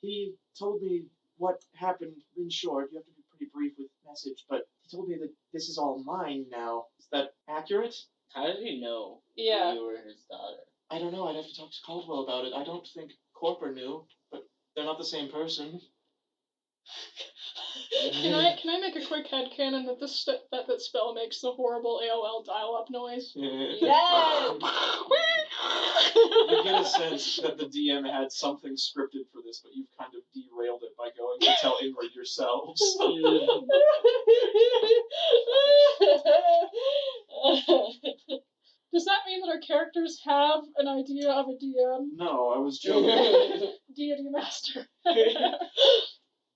He told me what happened in short. You have to be pretty brief with message, but he told me that this is all mine now. Is that accurate? How did he know Yeah. you were his daughter? I don't know. I'd have to talk to Caldwell about it. I don't think Corper knew, but they're not the same person. Can I make a quick headcanon that that spell makes the horrible AOL dial-up noise? Yes! You get a sense that the DM had something scripted for this, but you've kind of derailed it by going to tell Ingrid yourselves. Does that mean that our characters have an idea of a DM? No, I was joking. Deity Master.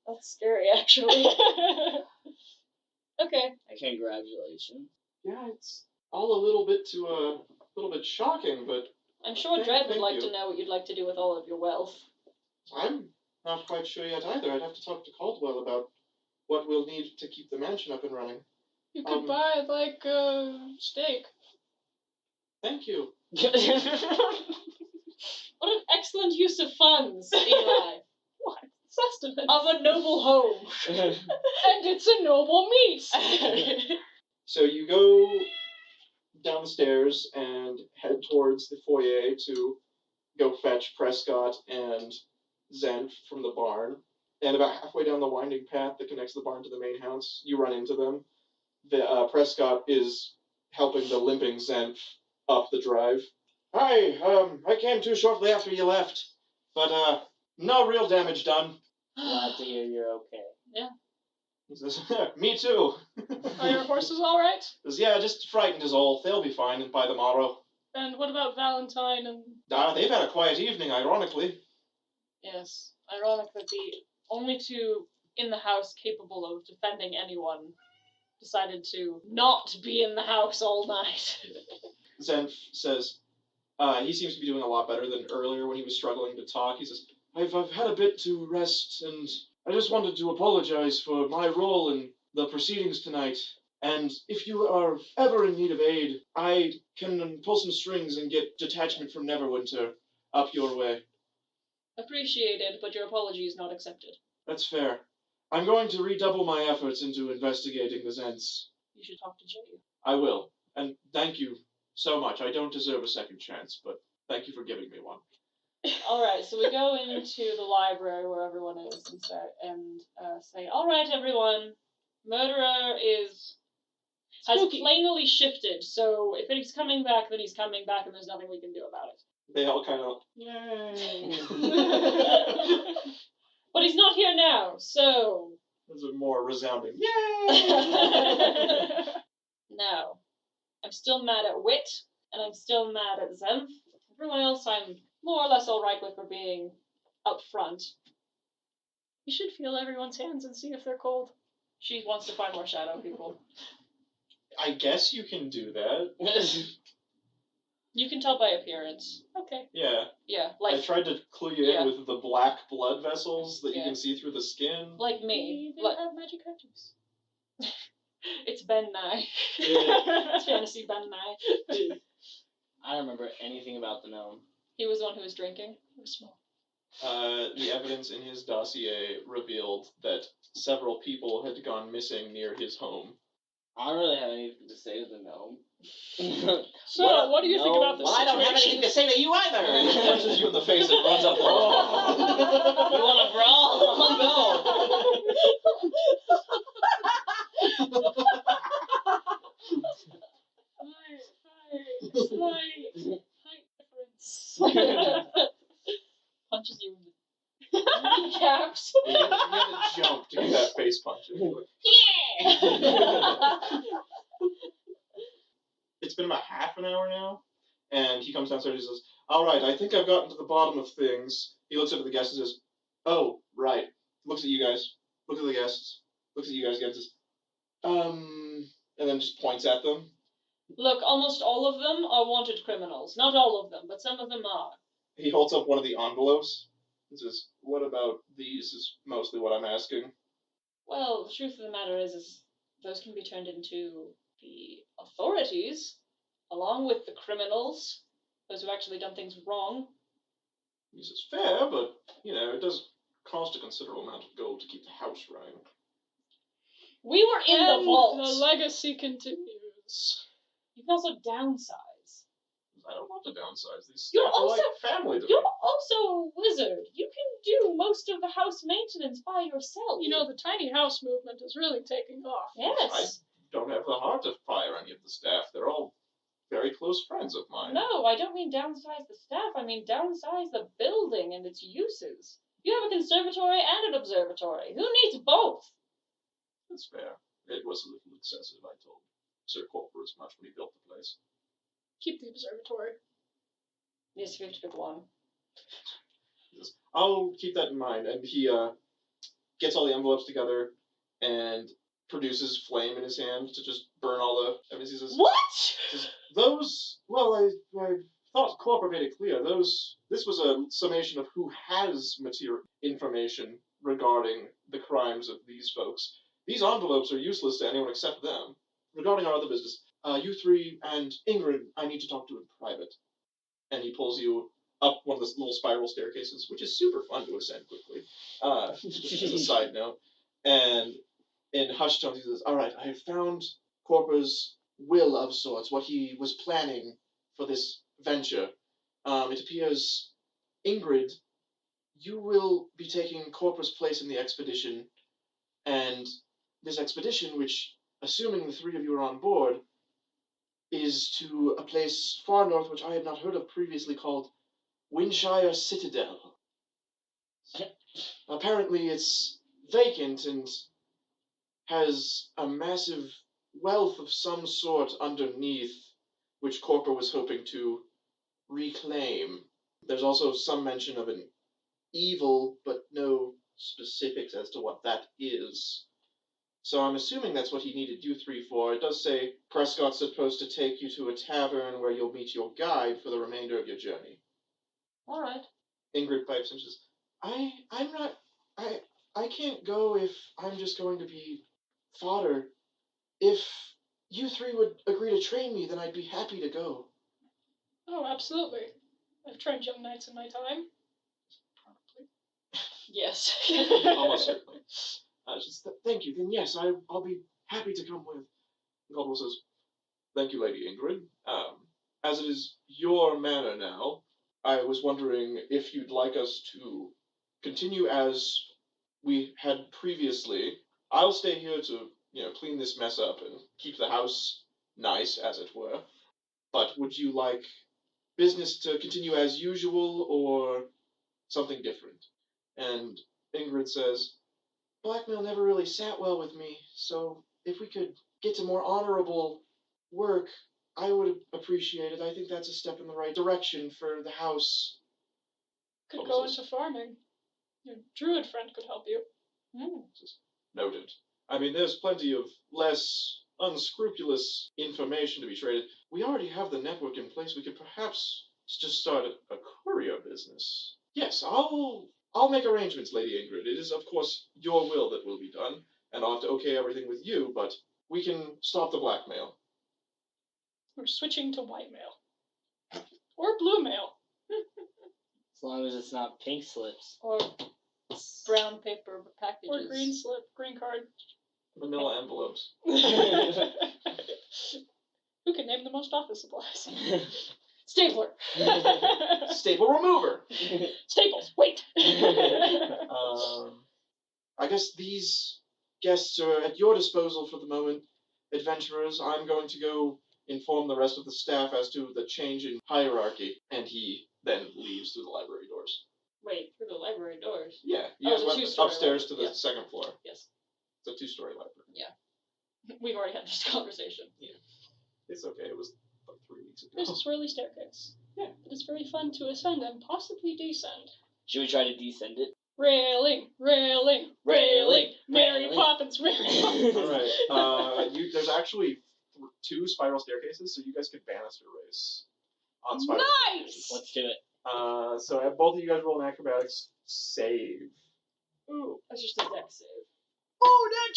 That's scary, actually. Okay. Congratulations. Yeah, it's all a little bit shocking, but I'm sure Dread would like to know what you'd like to do with all of your wealth. I'm not quite sure yet either. I'd have to talk to Caldwell about what we'll need to keep the mansion up and running. You could buy, like, steak. Thank you. What an excellent use of funds, Eli. What? Sustenance. Of a noble home. And it's a noble meat. So you go down the stairs and head towards the foyer to go fetch Prescott and Zenf from the barn. And about halfway down the winding path that connects the barn to the main house, you run into them. Prescott is helping the limping Zenf up the drive. Hi, I came to shortly after you left, but no real damage done. Glad to hear you're okay. Yeah. He says, me too. Are your horses all right? He says, yeah, just frightened is all. They'll be fine by tomorrow. And what about Valentine and... They've had a quiet evening, ironically. Yes. Ironic that the only two in the house capable of defending anyone decided to not be in the house all night. Zenf says, he seems to be doing a lot better than earlier when he was struggling to talk. He says, I've had a bit to rest, and I just wanted to apologize for my role in the proceedings tonight. And if you are ever in need of aid, I can pull some strings and get detachment from Neverwinter up your way. Appreciated, but your apology is not accepted. That's fair. I'm going to redouble my efforts into investigating the Zents. You should talk to Jay. I will. And thank you so much. I don't deserve a second chance, but thank you for giving me one. Alright, so we go into the library where everyone is and say, alright everyone, murderer has plainly shifted, so if he's coming back, then he's coming back and there's nothing we can do about it. They all kind of, yay. But he's not here now, so... Those are more resounding, yay! No. I'm still mad at Wit, and I'm still mad at Zenf. Everyone else I'm more or less alright with for being up front. You should feel everyone's hands and see if they're cold. She wants to find more shadow people. I guess you can do that. You can tell by appearance. Okay. Yeah. Yeah, I tried to clue you in with the black blood vessels that you can see through the skin. like me. They have magic items. It's Ben Nye. Yeah. It's fantasy Ben Nye. I don't remember anything about the gnome. He was the one who was drinking. He was small. The evidence in his dossier revealed that several people had gone missing near his home. I don't really have anything to say to the gnome. So, what do you think about this I don't have anything to say to you either. He punches you in the face and runs up the hall. You want to brawl? Slight difference. Punches you in the kneecaps. You had to jump to get that face punch. It's been about half an hour now, and he comes downstairs and he says, all right, I think I've gotten to the bottom of things. He looks up at the guests and says, oh, right. Looks at you guys. Looks at the guests. Looks at you guys again and says, and then just points at them. Look, almost all of them are wanted criminals. Not all of them, but some of them are. He holds up one of the envelopes and says, what about these is mostly what I'm asking. Well, the truth of the matter is those can be turned into the authorities, along with the criminals, those who've actually done things wrong. He says, fair, but, it does cost a considerable amount of gold to keep the house running. We were in the vault. The legacy continues. You can also downsize. I don't want to downsize. These You're staff are also- like family to me. You're also a wizard. You can do most of the house maintenance by yourself. You know, the tiny house movement is really taking off. Yes. Don't have the heart to fire any of the staff. They're all very close friends of mine. No, I don't mean downsize the staff. I mean downsize the building and its uses. You have a conservatory and an observatory. Who needs both? That's fair. It was a little excessive, I told Sir Corporal as much when he built the place. Keep the observatory. Yes, you have to pick one. He says, I'll keep that in mind. And he gets all the envelopes together and produces flame in his hand to just burn all the evidence. He says, What? those, well, I thought Corporate made it clear. This was a summation of who has information regarding the crimes of these folks. These envelopes are useless to anyone except them. Regarding our other business, you three and Ingrid, I need to talk to in private. And he pulls you up one of the little spiral staircases, which is super fun to ascend quickly. Just as a side note. And in hushed tones, he says, "All right, I have found Corpor's will of sorts, what he was planning for this venture. It appears, Ingrid, you will be taking Corpor's place in the expedition, and this expedition, which, assuming the three of you are on board, is to a place far north which I had not heard of previously called Windshire Citadel. Apparently it's vacant and has a massive wealth of some sort underneath, which Corpor was hoping to reclaim. There's also some mention of an evil, but no specifics as to what that is. So I'm assuming that's what he needed you three for. It does say Prescott's supposed to take you to a tavern where you'll meet your guide for the remainder of your journey." All right. Ingrid pipes and says, I can't go if I'm just going to be fodder. If you three would agree to train me, then I'd be happy to go." Oh, absolutely. I've trained young knights in my time. Yes. Almost certainly. Thank you. Then yes, I'll be happy to come with. And Caldwell says, "Thank you, Lady Ingrid. As it is your manor now, I was wondering if you'd like us to continue as we had previously. I'll stay here to, clean this mess up and keep the house nice, as it were. But would you like business to continue as usual or something different?" And Ingrid says, "Blackmail never really sat well with me, so if we could get to more honorable work, I would appreciate it. I think that's a step in the right direction for the house." Could go into farming. Your druid friend could help you. Noted. I mean, there's plenty of less unscrupulous information to be traded. We already have the network in place. We could perhaps just start a courier business. Yes, I'll make arrangements, Lady Ingrid. It is, of course, your will that will be done, and I'll have to okay everything with you, but we can stop the blackmail. We're switching to white mail. Or blue mail. As long as it's not pink slips. Or brown paper packages. Or green slip, green card. Manila envelopes. Who can name the most office supplies? Stapler. Staple remover. Staples, wait! I guess these guests are at your disposal for the moment, adventurers. I'm going to go inform the rest of the staff as to the change in hierarchy, and he then leaves through the library doors. Wait, through the library doors? Yeah, you guys went upstairs to the Yeah. second floor. Yes. It's a two-story library. Yeah. We've already had this conversation. Yeah. It's okay, it was like 3 weeks ago. There's a swirly staircase. Yeah. It is very fun to ascend and possibly descend. Should we try to descend it? Railing, railing, railing, Mary Poppins, Mary Poppins. Alright, there's actually 2 spiral staircases, so you guys could banister race on spiral staircases. Let's do it. So both of you guys roll an acrobatics save. Ooh, that's just a deck save. Oh, nat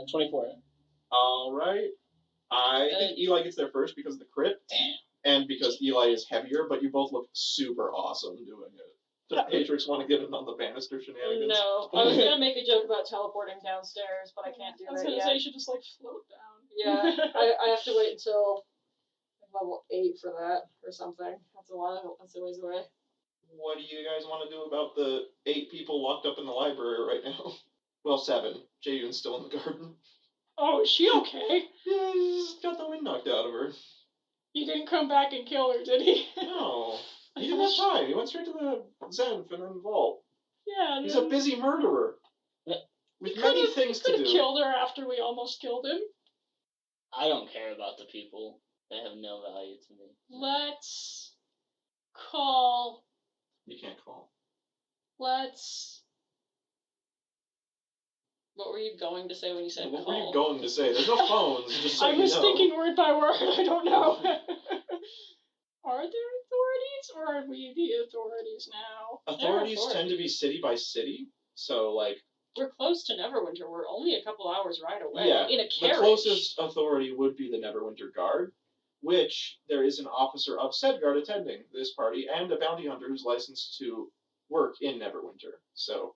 20! 24. Alright. I think Eli gets there first because of the crit. Damn. And because Eli is heavier, but you both look super awesome doing it. Does Patrix want to get in on the banister shenanigans? No. I was going to make a joke about teleporting downstairs, but I can't do I was that gonna yet. say you should just float down. Yeah, I have to wait until level 8 for that, or something. That's a while. That's a ways away. What do you guys want to do about the 8 people locked up in the library right now? Well, 7. Jaden's still in the garden. Oh, is she okay? Yeah, he's got the wind knocked out of her. He didn't come back and kill her, did he? No. He didn't have time. He went straight to the Zenf and then Vault. Yeah. He's a busy murderer. With many things to do. Could have killed her after we almost killed him. I don't care about the people. They have no value to me. Let's call. You can't call. Let's. What were you going to say when you said What call? were you going to say? There's no phones, just so I was thinking word by word. I don't know. are we the authorities now? Authorities tend to be city by city, so, like... We're close to Neverwinter. We're only a couple hours ride away. Yeah, in a carriage. the closest authority would be the Neverwinter Guard, which there is an officer of said guard attending this party, and a bounty hunter who's licensed to work in Neverwinter. So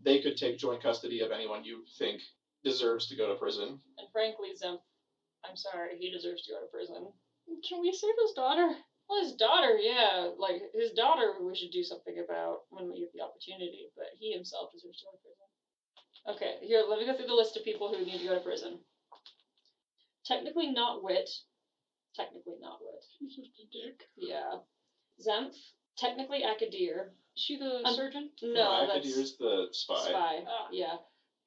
they could take joint custody of anyone you think deserves to go to prison. And frankly, Zemp, I'm sorry, he deserves to go to prison. Can we save his daughter? Well, his daughter, yeah. Like, his daughter we should do something about when we get the opportunity, but he himself deserves to go to prison. Okay, here, let me go through the list of people who need to go to prison. Technically not Wit. Technically not Wit. He's just a dick. Yeah. Zemf. Technically Akadir. Is she the surgeon? No, that's... Akadir's the spy. Yeah.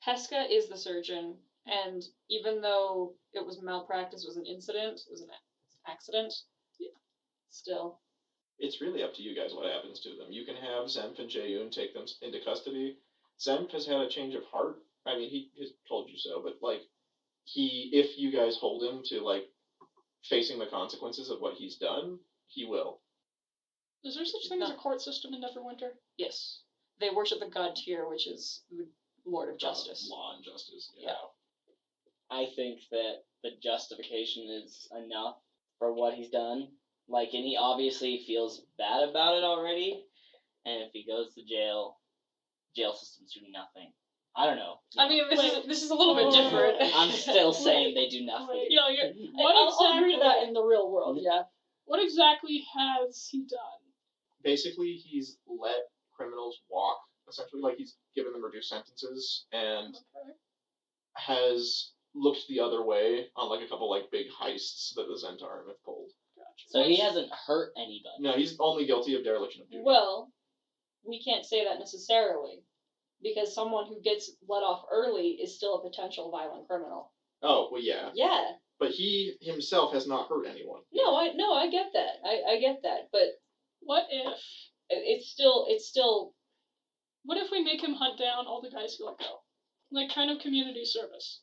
Pesca is the surgeon, and even though it was malpractice, it was an incident, it was an accident, still. It's really up to you guys what happens to them. You can have Zemf and Jaeyoon take them into custody. Zemf has had a change of heart. I mean, he has told you so, but, like, if you guys hold him to, like, facing the consequences of what he's done, he will. Is there such thing as a court system in Neverwinter? Yes. They worship the god Tyr, which is the Lord of Justice. Law and justice, Yeah. I think that the justification is enough for what he's done. Like, and he obviously feels bad about it already, and if he goes to jail systems do nothing. I don't know. I mean, this is a little bit different. I'm still saying they do nothing. You know, I'll agree to that in the real world, yeah. What exactly has he done? Basically, he's let criminals walk, essentially, like he's given them reduced sentences, and has looked the other way on, like, a couple, like, big heists that the Zentarim have pulled. Gotcha. So he hasn't hurt anybody. No, he's only guilty of dereliction of duty. Well, we can't say that necessarily, because someone who gets let off early is still a potential violent criminal. Oh, well, yeah. Yeah. But he himself has not hurt anyone. No, I get that. I get that, but what if it's still. What if we make him hunt down all the guys who let go, like kind of community service?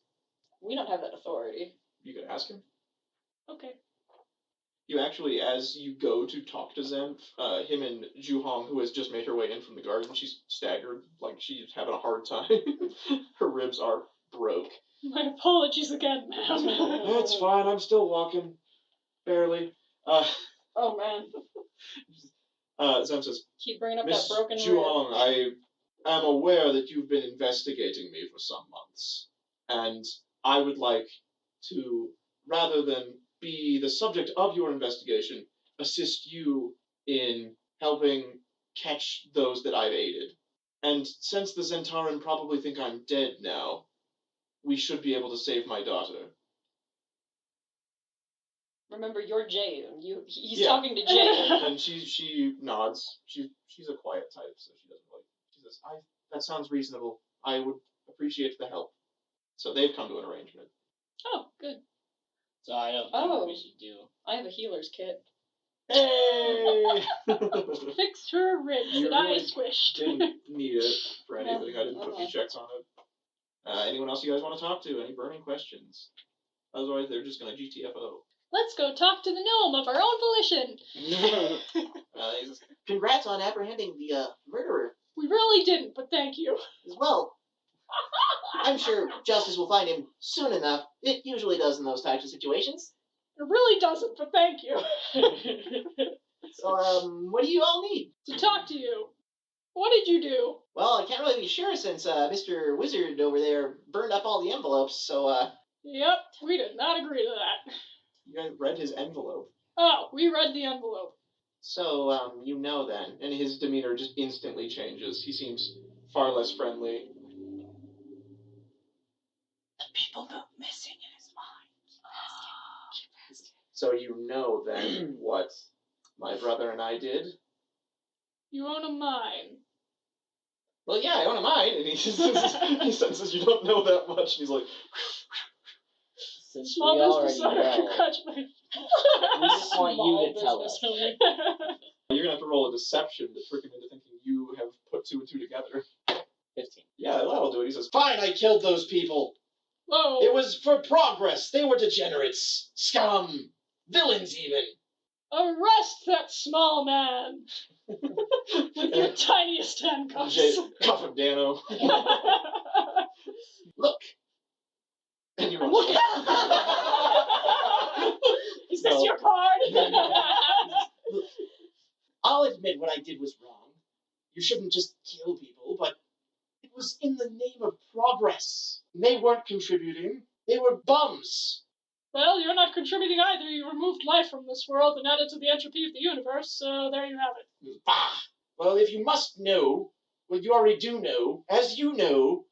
We don't have that authority. You could ask him. Okay. You actually, as you go to talk to Zemf, him and Juhong, who has just made her way in from the garden, she's staggered, like she's having a hard time. Her ribs are broke. My apologies again, ma'am. That's fine, I'm still walking. Barely. Oh, man. Zemf says, Keep bringing up Miss that broken Juhong, rib. I am aware that you've been investigating me for some months, and I would like to, rather than be the subject of your investigation, assist you in helping catch those that I've aided. And since the Zentarim probably think I'm dead now, we should be able to save my daughter. Remember, you're Jaeyoon. He's talking to Jaeyoon. And she nods. She's a quiet type, so she doesn't really. She says, that sounds reasonable. I would appreciate the help. So they've come to an arrangement. Oh, good. So I don't think we should do. I have a healer's kit. Hey! Fix her ribs You that really I squished. Didn't need it for anything. I didn't put any checks on it. Anyone else you guys want to talk to? Any burning questions? Otherwise, they're just going to GTFO. Let's go talk to the gnome of our own volition. He says, Congrats on apprehending the murderer. We really didn't, but thank you. As well. I'm sure justice will find him soon enough. It usually does in those types of situations. It really doesn't, but thank you. So, what do you all need? To talk to you. What did you do? Well, I can't really be sure since Mr. Wizard over there burned up all the envelopes, so, Yep, we did not agree to that. you guys read his envelope. Oh, we read the envelope. So, You know then. And his demeanor just instantly changes. He seems far less friendly. the people go missing in his mind. So you know then what my brother and I did? You own a mine. Well, yeah, I own a mine. And he senses you don't know that much. And he's like, Since Small we already business owner, know, congratulations. we just want you to tell us. you're going to have to roll a deception to trick him into thinking you have put two and two together. 15. Yeah, that'll do it. He says, fine, I killed those people. Whoa. It was for progress. They were degenerates. Scum. Villains, even. Arrest that small man with your tiniest handcuffs. Cuff him, Dano. Look. And you run Look. away. Is this your card? I'll admit what I did was wrong. You shouldn't just kill people, but it was in the name of progress. They weren't contributing. They were bums. Well, you're not contributing either. You removed life from this world and added to the entropy of the universe, so there you have it. Bah! Well, if you must know, well, you already do know, as you know,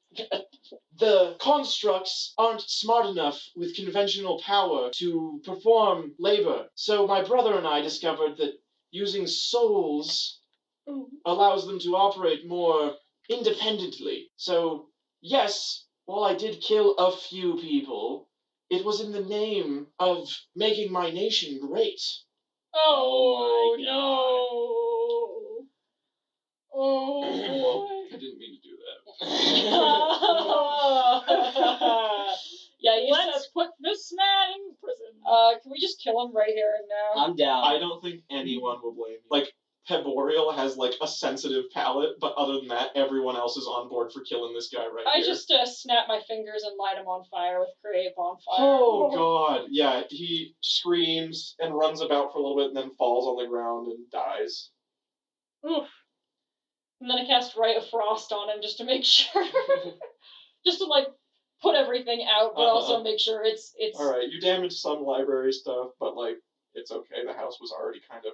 the constructs aren't smart enough with conventional power to perform labor. So my brother and I discovered that using souls allows them to operate more independently. So, yes, while I did kill a few people, it was in the name of making my nation great. Oh, my no. Oh, boy. I didn't mean to do that. Yeah, you Let's put this man in prison. can we just kill him right here and now? I'm down. I don't think anyone will blame you. Like, Peborial has, like, a sensitive palate, but other than that, everyone else is on board for killing this guy right I here. just snap my fingers and light him on fire with create bonfire. Oh, God. Yeah, he screams and runs about for a little bit and then falls on the ground and dies. Oof. And then I cast Ray of Frost on him just to make sure. Just to, like, put everything out, but also make sure it's... Alright, you damaged some library stuff, but, like, it's okay. The house was already kind of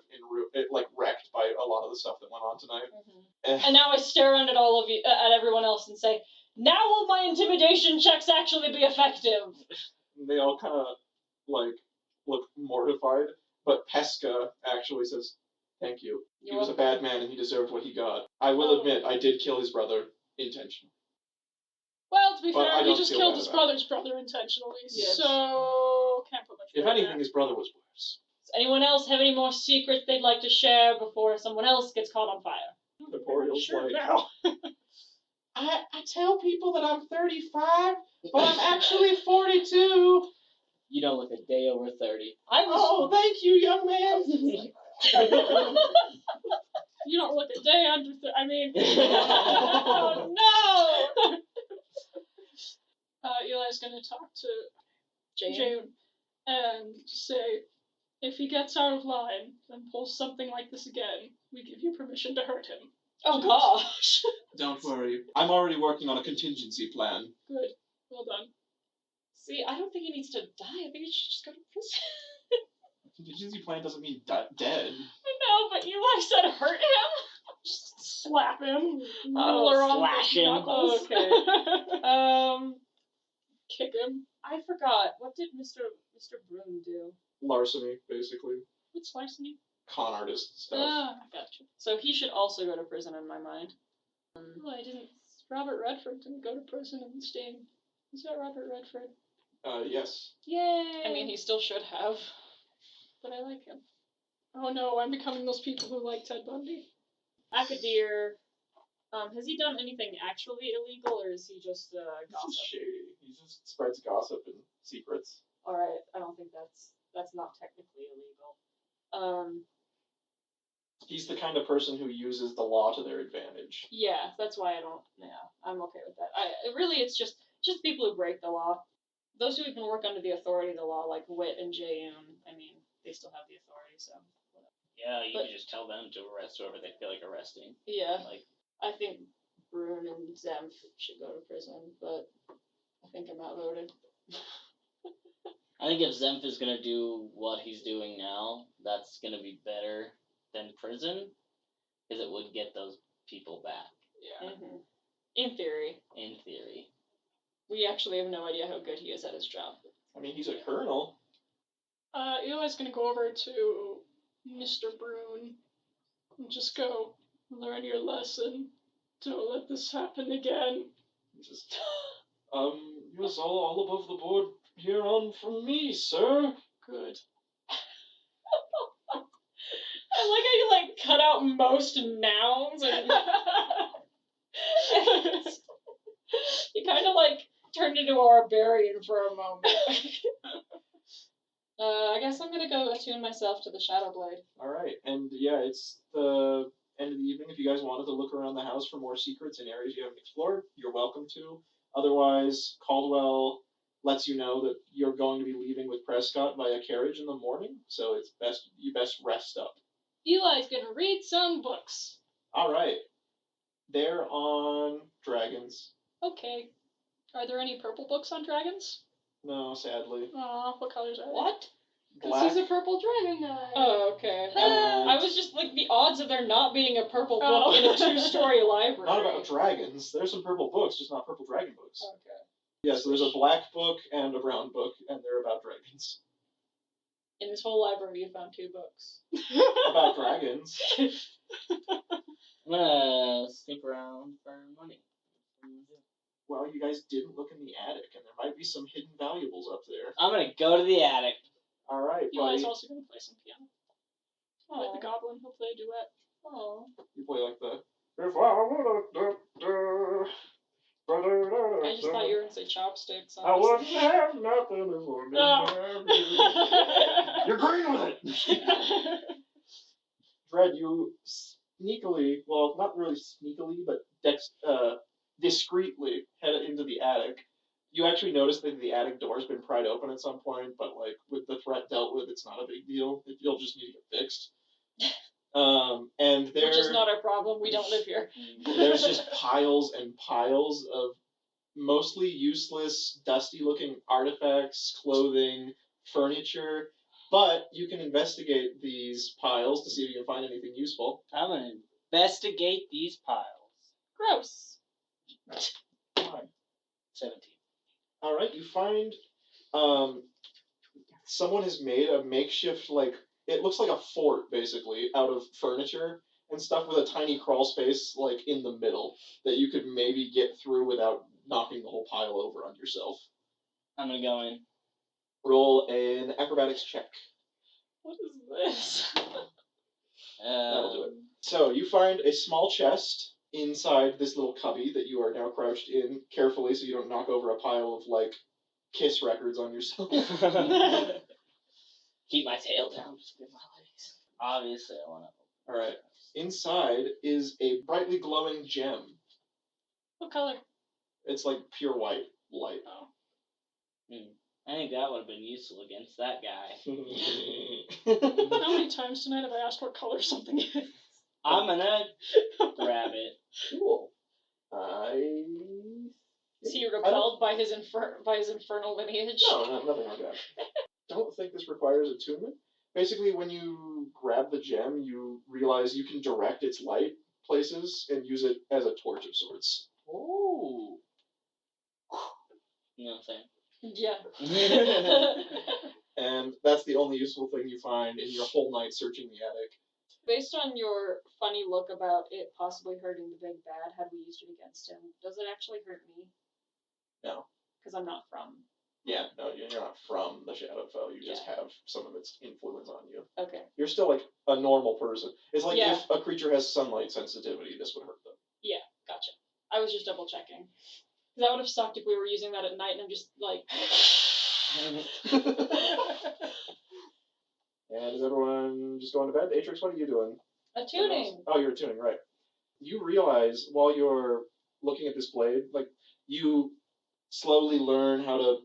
wrecked by a lot of the stuff that went on tonight. Mm-hmm. And now I stare around at all of you, at everyone else, and say, "Now will my intimidation checks actually be effective?" And they all kind of like look mortified, but Pesca actually says, "Thank you. He was a bad man, and he deserved what he got. I will admit, I did kill his brother intentionally." Well, to be But fair, I he don't just feel killed bad his about brother's brother intentionally, Yes. so can't put much If more anything, on his brother was worse. Does anyone else have any more secrets they'd like to share before someone else gets caught on fire? The Boreal's Sure like, now. I tell people that I'm 35, but I'm actually 42. You don't look a day over 30. I was... Oh, thank you, young man. You don't look a day under... I mean... Oh, no! Eli's gonna talk to Jane? June and say, if he gets out of line and pulls something like this again, we give you permission to hurt him. Oh, gosh. "Don't worry. I'm already working on a contingency plan." Good. Well done. See, I don't think he needs to die. I think he should just go to prison. Contingency plan doesn't mean dead. I know, but Eli said hurt him. Just slap him. Oh, Ruler on slash the him. knuckles. Okay. Kick him. I forgot. What did Mr. Broom do? Larceny, basically. What's larceny? Con artist stuff. Ah, gotcha. So he should also go to prison in my mind. Well, I didn't. Robert Redford didn't go to prison in Sting. Is that Robert Redford? Yes. Yay! I mean, he still should have. But I like him. Oh no, I'm becoming those people who like Ted Bundy. Akadir, has he done anything actually illegal, or is he just This gossip? is shady. He just spreads gossip and secrets. Alright, I don't think that's not technically illegal. He's the kind of person who uses the law to their advantage. Yeah, that's why I'm okay with that. It's just people who break the law. Those who even work under the authority of the law, like Wit and Jaeyoon, I mean, they still have the authority, so whatever. Yeah, you can just tell them to arrest whoever they feel like arresting. Yeah, Like, I think Brune and Zemph should go to prison, but I think I'm outvoted. I think if Zemph is gonna do what he's doing now, that's gonna be better than prison, because it would get those people back. Yeah. Mm-hmm. In theory. In theory. We actually have no idea how good he is at his job. I mean, he's a colonel. Eli's gonna go over to Mr. Brune and just go, learn your lesson. Don't let this happen again. Just, yes, all above the board here on from me, sir. Good. I like how you, like, cut out most nouns and... you kind of, like, turned into a barbarian for a moment. I guess I'm gonna go attune myself to the Shadow Blade. Alright, and yeah, it's the end of the evening. If you guys wanted to look around the house for more secrets and areas you haven't explored, you're welcome to. Otherwise, Caldwell lets you know that you're going to be leaving with Prescott via carriage in the morning, so it's best you best rest up. Eli's gonna read some books. Alright. They're on dragons. Okay. Are there any purple books on dragons? No, sadly. Aw, what colors are they? What? Because Black. he's a purple dragon guy. Oh, okay. And- I was just like, the odds of there not being a purple book Oh. in a 2-story library. Not about dragons. There's some purple books, just not purple dragon books. Okay. Yeah, so there's a black book and a brown book, and they're about dragons. In this whole library, you found 2 books. About dragons. I'm gonna snoop around for money. Well, you guys didn't look in the attic, and there might be some hidden valuables up there. I'm gonna go to the attic. Alright, Eli's buddy. also gonna play some piano. Like the goblin, he'll play a duet. Oh. You play like the... If I would I just thought you were gonna say chopsticks. I wouldn't have nothing if I didn't have you. You're green with it! Fred, you sneakily, well, not really sneakily, but discreetly head into the attic. You actually notice that the attic door's been pried open at some point, but like with the threat dealt with, it's not a big deal. You'll just need to get fixed. And there, Which is not our problem. We don't live here. there's just piles and piles of mostly useless, dusty-looking artifacts, clothing, furniture. But you can investigate these piles to see if you can find anything useful. I'm gonna investigate these piles. Gross. 17. All right, you find someone has made a makeshift, like, it looks like a fort, basically, out of furniture and stuff with a tiny crawl space, like, in the middle that you could maybe get through without knocking the whole pile over on yourself. I'm gonna go in. Roll an acrobatics check. What is this? That'll do it. So, you find a small chest inside this little cubby that you are now crouched in carefully so you don't knock over a pile of, like, kiss records on yourself. Keep my tail down. Just with my legs. Obviously, I wanna. Alright. Inside is a brightly glowing gem. What color? It's like pure white light. Oh. I think that would have been useful against that guy. How many times tonight have I asked what color something is? I'm gonna grab it. Cool. Is he repelled by his infernal lineage? No, nothing like that. Don't think this requires attunement. Basically, when you grab the gem, you realize you can direct its light places and use it as a torch of sorts. Ooh. You know what I'm saying? Yeah. And that's the only useful thing you find in your whole night searching the attic. Based on your funny look about it possibly hurting the big bad, had we used it against him, does it actually hurt me? No. Because I'm not from. Yeah, no, you're not from the Shadowfell. You just Yeah. have some of its influence on you. Okay. You're still like a normal person. It's like Yeah. if a creature has sunlight sensitivity, this would hurt them. Yeah, gotcha. I was just double checking. That would have sucked if we were using that at night and I'm just like. And is everyone just going to bed? Atrix, what are you doing? Attuning. Oh, you're tuning, right. You realize while you're looking at this blade, like, you slowly learn how to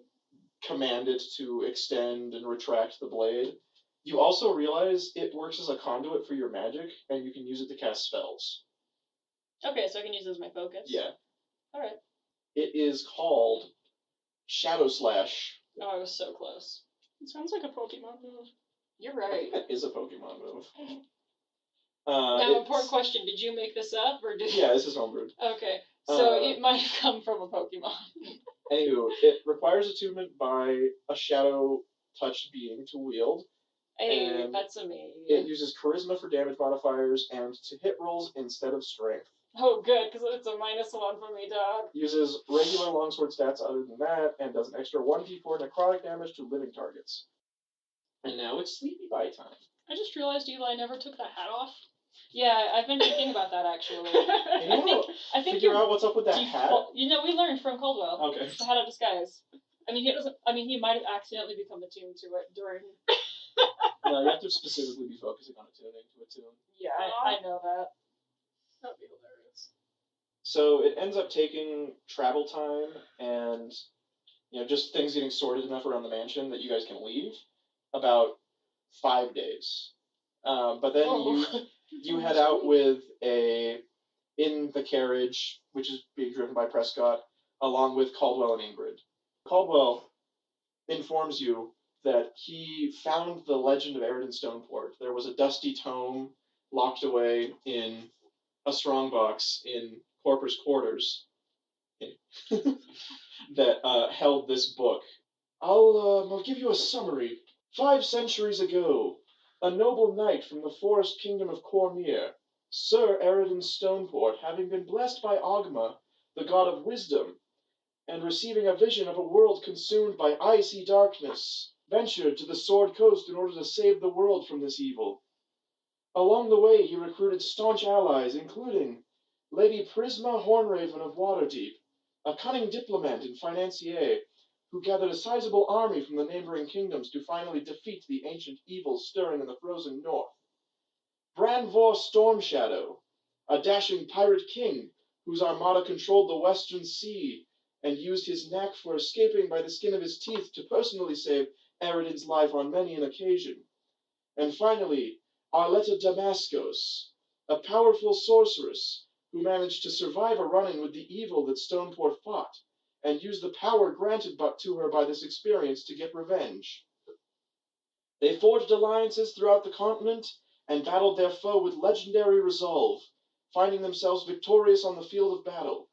command it to extend and retract the blade. You also realize it works as a conduit for your magic, and you can use it to cast spells. Okay, so I can use it as my focus. Yeah. Alright. It is called Shadow Slash. Oh, I was so close. It sounds like a Pokemon move. You're right. That is a Pokemon move. Now, important question: did you make this up, or did? Yeah, this is homebrewed. Okay, so Uh, it might have come from a Pokemon. Anywho, it requires attunement by a shadow-touched being to wield. Hey, And that's a me. It uses charisma for damage modifiers and to hit rolls instead of strength. Oh, good, because it's a -1 for me, dog. Uses regular longsword stats other than that, and does an extra 1d4 necrotic damage to living targets. And now it's sleepy by time. I just realized Eli never took the hat off. Yeah, I've been thinking about that actually. Can you I think figure you're out what's up with that hat? You know, we learned from Caldwell. Okay. The hat of disguise. I mean, he might have accidentally become attuned to it during. No, you have to specifically be focusing on attuning to a tune. Yeah, I know that. That'd be hilarious. So it ends up taking travel time and just things getting sorted enough around the mansion that you guys can leave about 5 days. But then you head out with in the carriage, which is being driven by Prescott, along with Caldwell and Ingrid. Caldwell informs you that he found the legend of Eridan Stoneport. There was a dusty tome locked away in a strongbox in Corpor's quarters that held this book. I'll give you a summary. 5 centuries ago, a noble knight from the forest kingdom of Cormyr, Sir Eridan Stoneport, having been blessed by Ogma, the god of wisdom, and receiving a vision of a world consumed by icy darkness, ventured to the Sword Coast in order to save the world from this evil. Along the way, he recruited staunch allies, including Lady Prisma Hornraven of Waterdeep, a cunning diplomat and financier, who gathered a sizable army from the neighboring kingdoms to finally defeat the ancient evils stirring in the frozen north. Branvor Stormshadow, a dashing pirate king whose armada controlled the western sea and used his knack for escaping by the skin of his teeth to personally save Eridan's life on many an occasion. And finally, Arletta Damascos, a powerful sorceress who managed to survive a run-in with the evil that Stoneport fought, and used the power granted to her by this experience to get revenge. They forged alliances throughout the continent and battled their foe with legendary resolve, finding themselves victorious on the field of battle.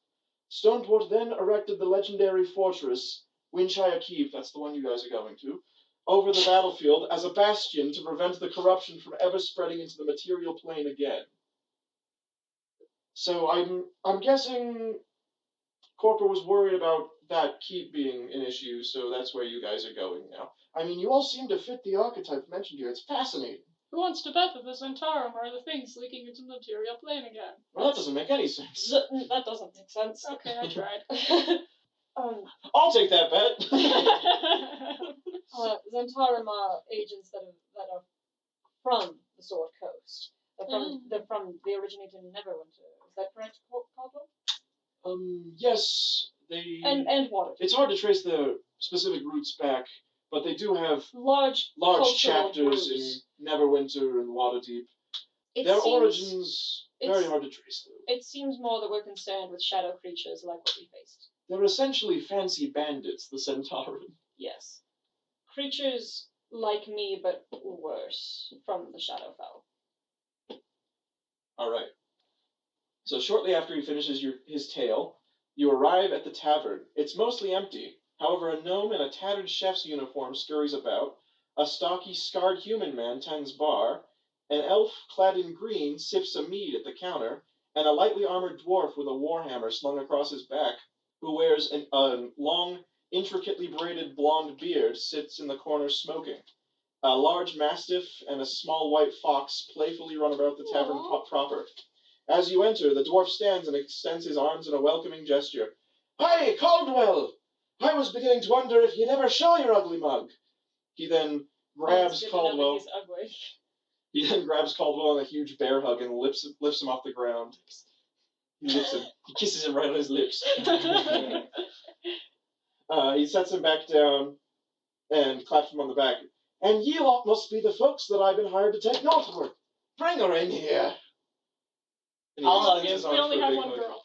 Stoneport then erected the legendary fortress, Windshire Keep, that's the one you guys are going to, over the battlefield as a bastion to prevent the corruption from ever spreading into the material plane again. So I'm guessing Corpor was worried about that keep being an issue, so that's where you guys are going now. I mean, you all seem to fit the archetype mentioned here. It's fascinating. Who wants to bet that the Zentarum are the things leaking into the material plane again? Well, that doesn't make any sense. That doesn't make sense. Okay, I tried. I'll take that bet. Zentarum are agents that are from the Sword Coast. They're from they originate in Neverwinter. Is that correct, Caldwell? Yes, they... And Waterdeep. It's hard to trace the specific roots back, but they do have large chapters groups in Neverwinter and Waterdeep. Their origins, very hard to trace, though. It seems more that we're concerned with shadow creatures like what we faced. They're essentially fancy bandits, the Centauri. Yes. Creatures like me, but worse, from the Shadowfell. Alright. So shortly after he finishes his tale, you arrive at the tavern. It's mostly empty. However, a gnome in a tattered chef's uniform scurries about, a stocky, scarred human man tends bar, an elf clad in green sips a mead at the counter, and a lightly armored dwarf with a warhammer slung across his back, who wears a long, intricately braided blonde beard, sits in the corner smoking. A large mastiff and a small white fox playfully run about the tavern proper. As you enter, the dwarf stands and extends his arms in a welcoming gesture. "Hi, Caldwell! I was beginning to wonder if you'd ever show your ugly mug." He then grabs Caldwell. He's ugly. He then grabs Caldwell in a huge bear hug and lifts him off the ground. He lifts him. He kisses him right on his lips. He sets him back down and claps him on the back. "And ye lot must be the folks that I've been hired to take northward. Bring her in here." I'll hug him. We only have one girl.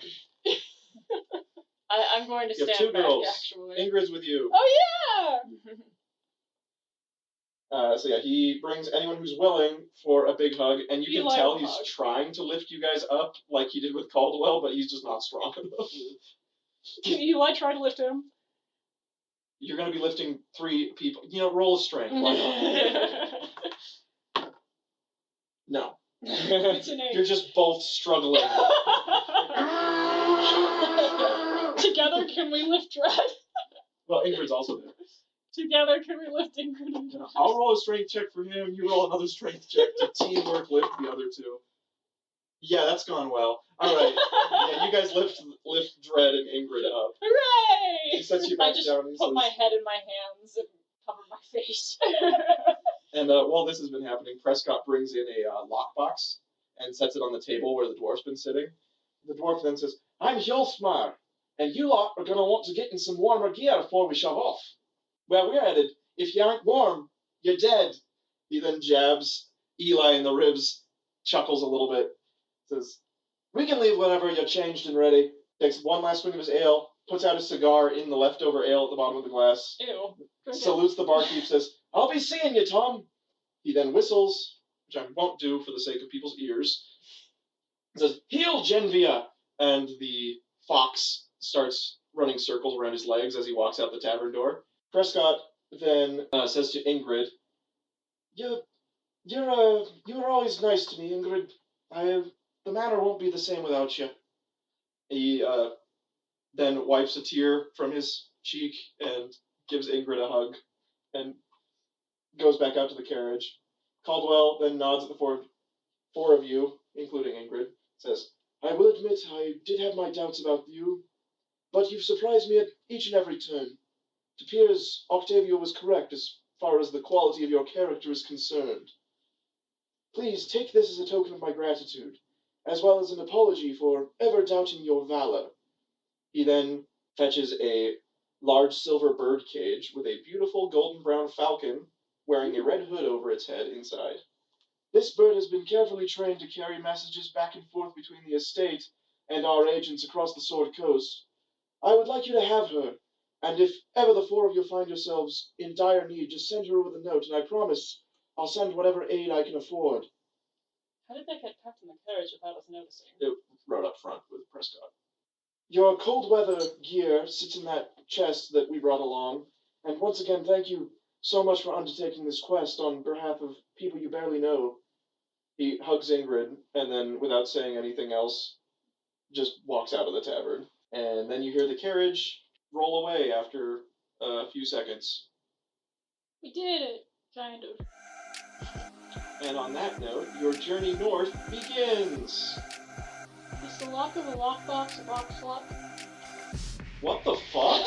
I'm going to You have stand 2 back, girls. actually. Ingrid's with you. Oh yeah! So yeah, he brings anyone who's willing for a big hug, and you can tell he's hug. trying to lift you guys up like he did with Caldwell, but he's just not strong enough. Can Eli try to lift him? You're going to be lifting 3 people. Roll strength. Why not? No. It's an 8. You're just both struggling. Together, can we lift Dread? Well, Ingrid's also there. Together, can we lift Ingrid and Dread? I'll roll a strength check for him. You roll another strength check to teamwork lift the other 2. Yeah, that's gone well. All right. Yeah, you guys lift Dread and Ingrid up. Hooray! He sets you I back just down and put says, my head in my hands and cover my face. and while this has been happening, Prescott brings in a lockbox and sets it on the table where the dwarf's been sitting. The dwarf then says, I'm Hjolfmar, and you lot are going to want to get in some warmer gear before we shove off. Where we're headed, if you aren't warm, you're dead. He then jabs Eli in the ribs, chuckles a little bit, says, we can leave whenever you're changed and ready. Takes one last swing of his ale, puts out a cigar in the leftover ale at the bottom of the glass, Ew. salutes the barkeep, says, I'll be seeing you, Tom. He then whistles, which I won't do for the sake of people's ears, and says, Heal, Genvia! And the fox starts running circles around his legs as he walks out the tavern door. Prescott then says to Ingrid, you were always nice to me, Ingrid. The manor won't be the same without you. He then wipes a tear from his cheek and gives Ingrid a hug and goes back out to the carriage. Caldwell then nods at the four of you, including Ingrid, says, I will admit I did have my doubts about you, but you've surprised me at each and every turn. It appears Octavio was correct as far as the quality of your character is concerned. Please take this as a token of my gratitude, as well as an apology for ever doubting your valor. He then fetches a large silver bird cage with a beautiful golden brown falcon wearing a red hood over its head inside. This bird has been carefully trained to carry messages back and forth between the estate and our agents across the Sword Coast. I would like you to have her, and if ever the four of you find yourselves in dire need, just send her with a note, and I promise I'll send whatever aid I can afford. How did that get packed in the carriage without us noticing? It rode up front with Prescott. Your cold weather gear sits in that chest that we brought along, and once again, thank you so much for undertaking this quest on behalf of people you barely know. He hugs Ingrid, and then, without saying anything else, just walks out of the tavern. And then you hear the carriage roll away after a few seconds. We did it, kind of. And on that note, your journey north begins. Is the lock of a lockbox a box lock? What the fuck?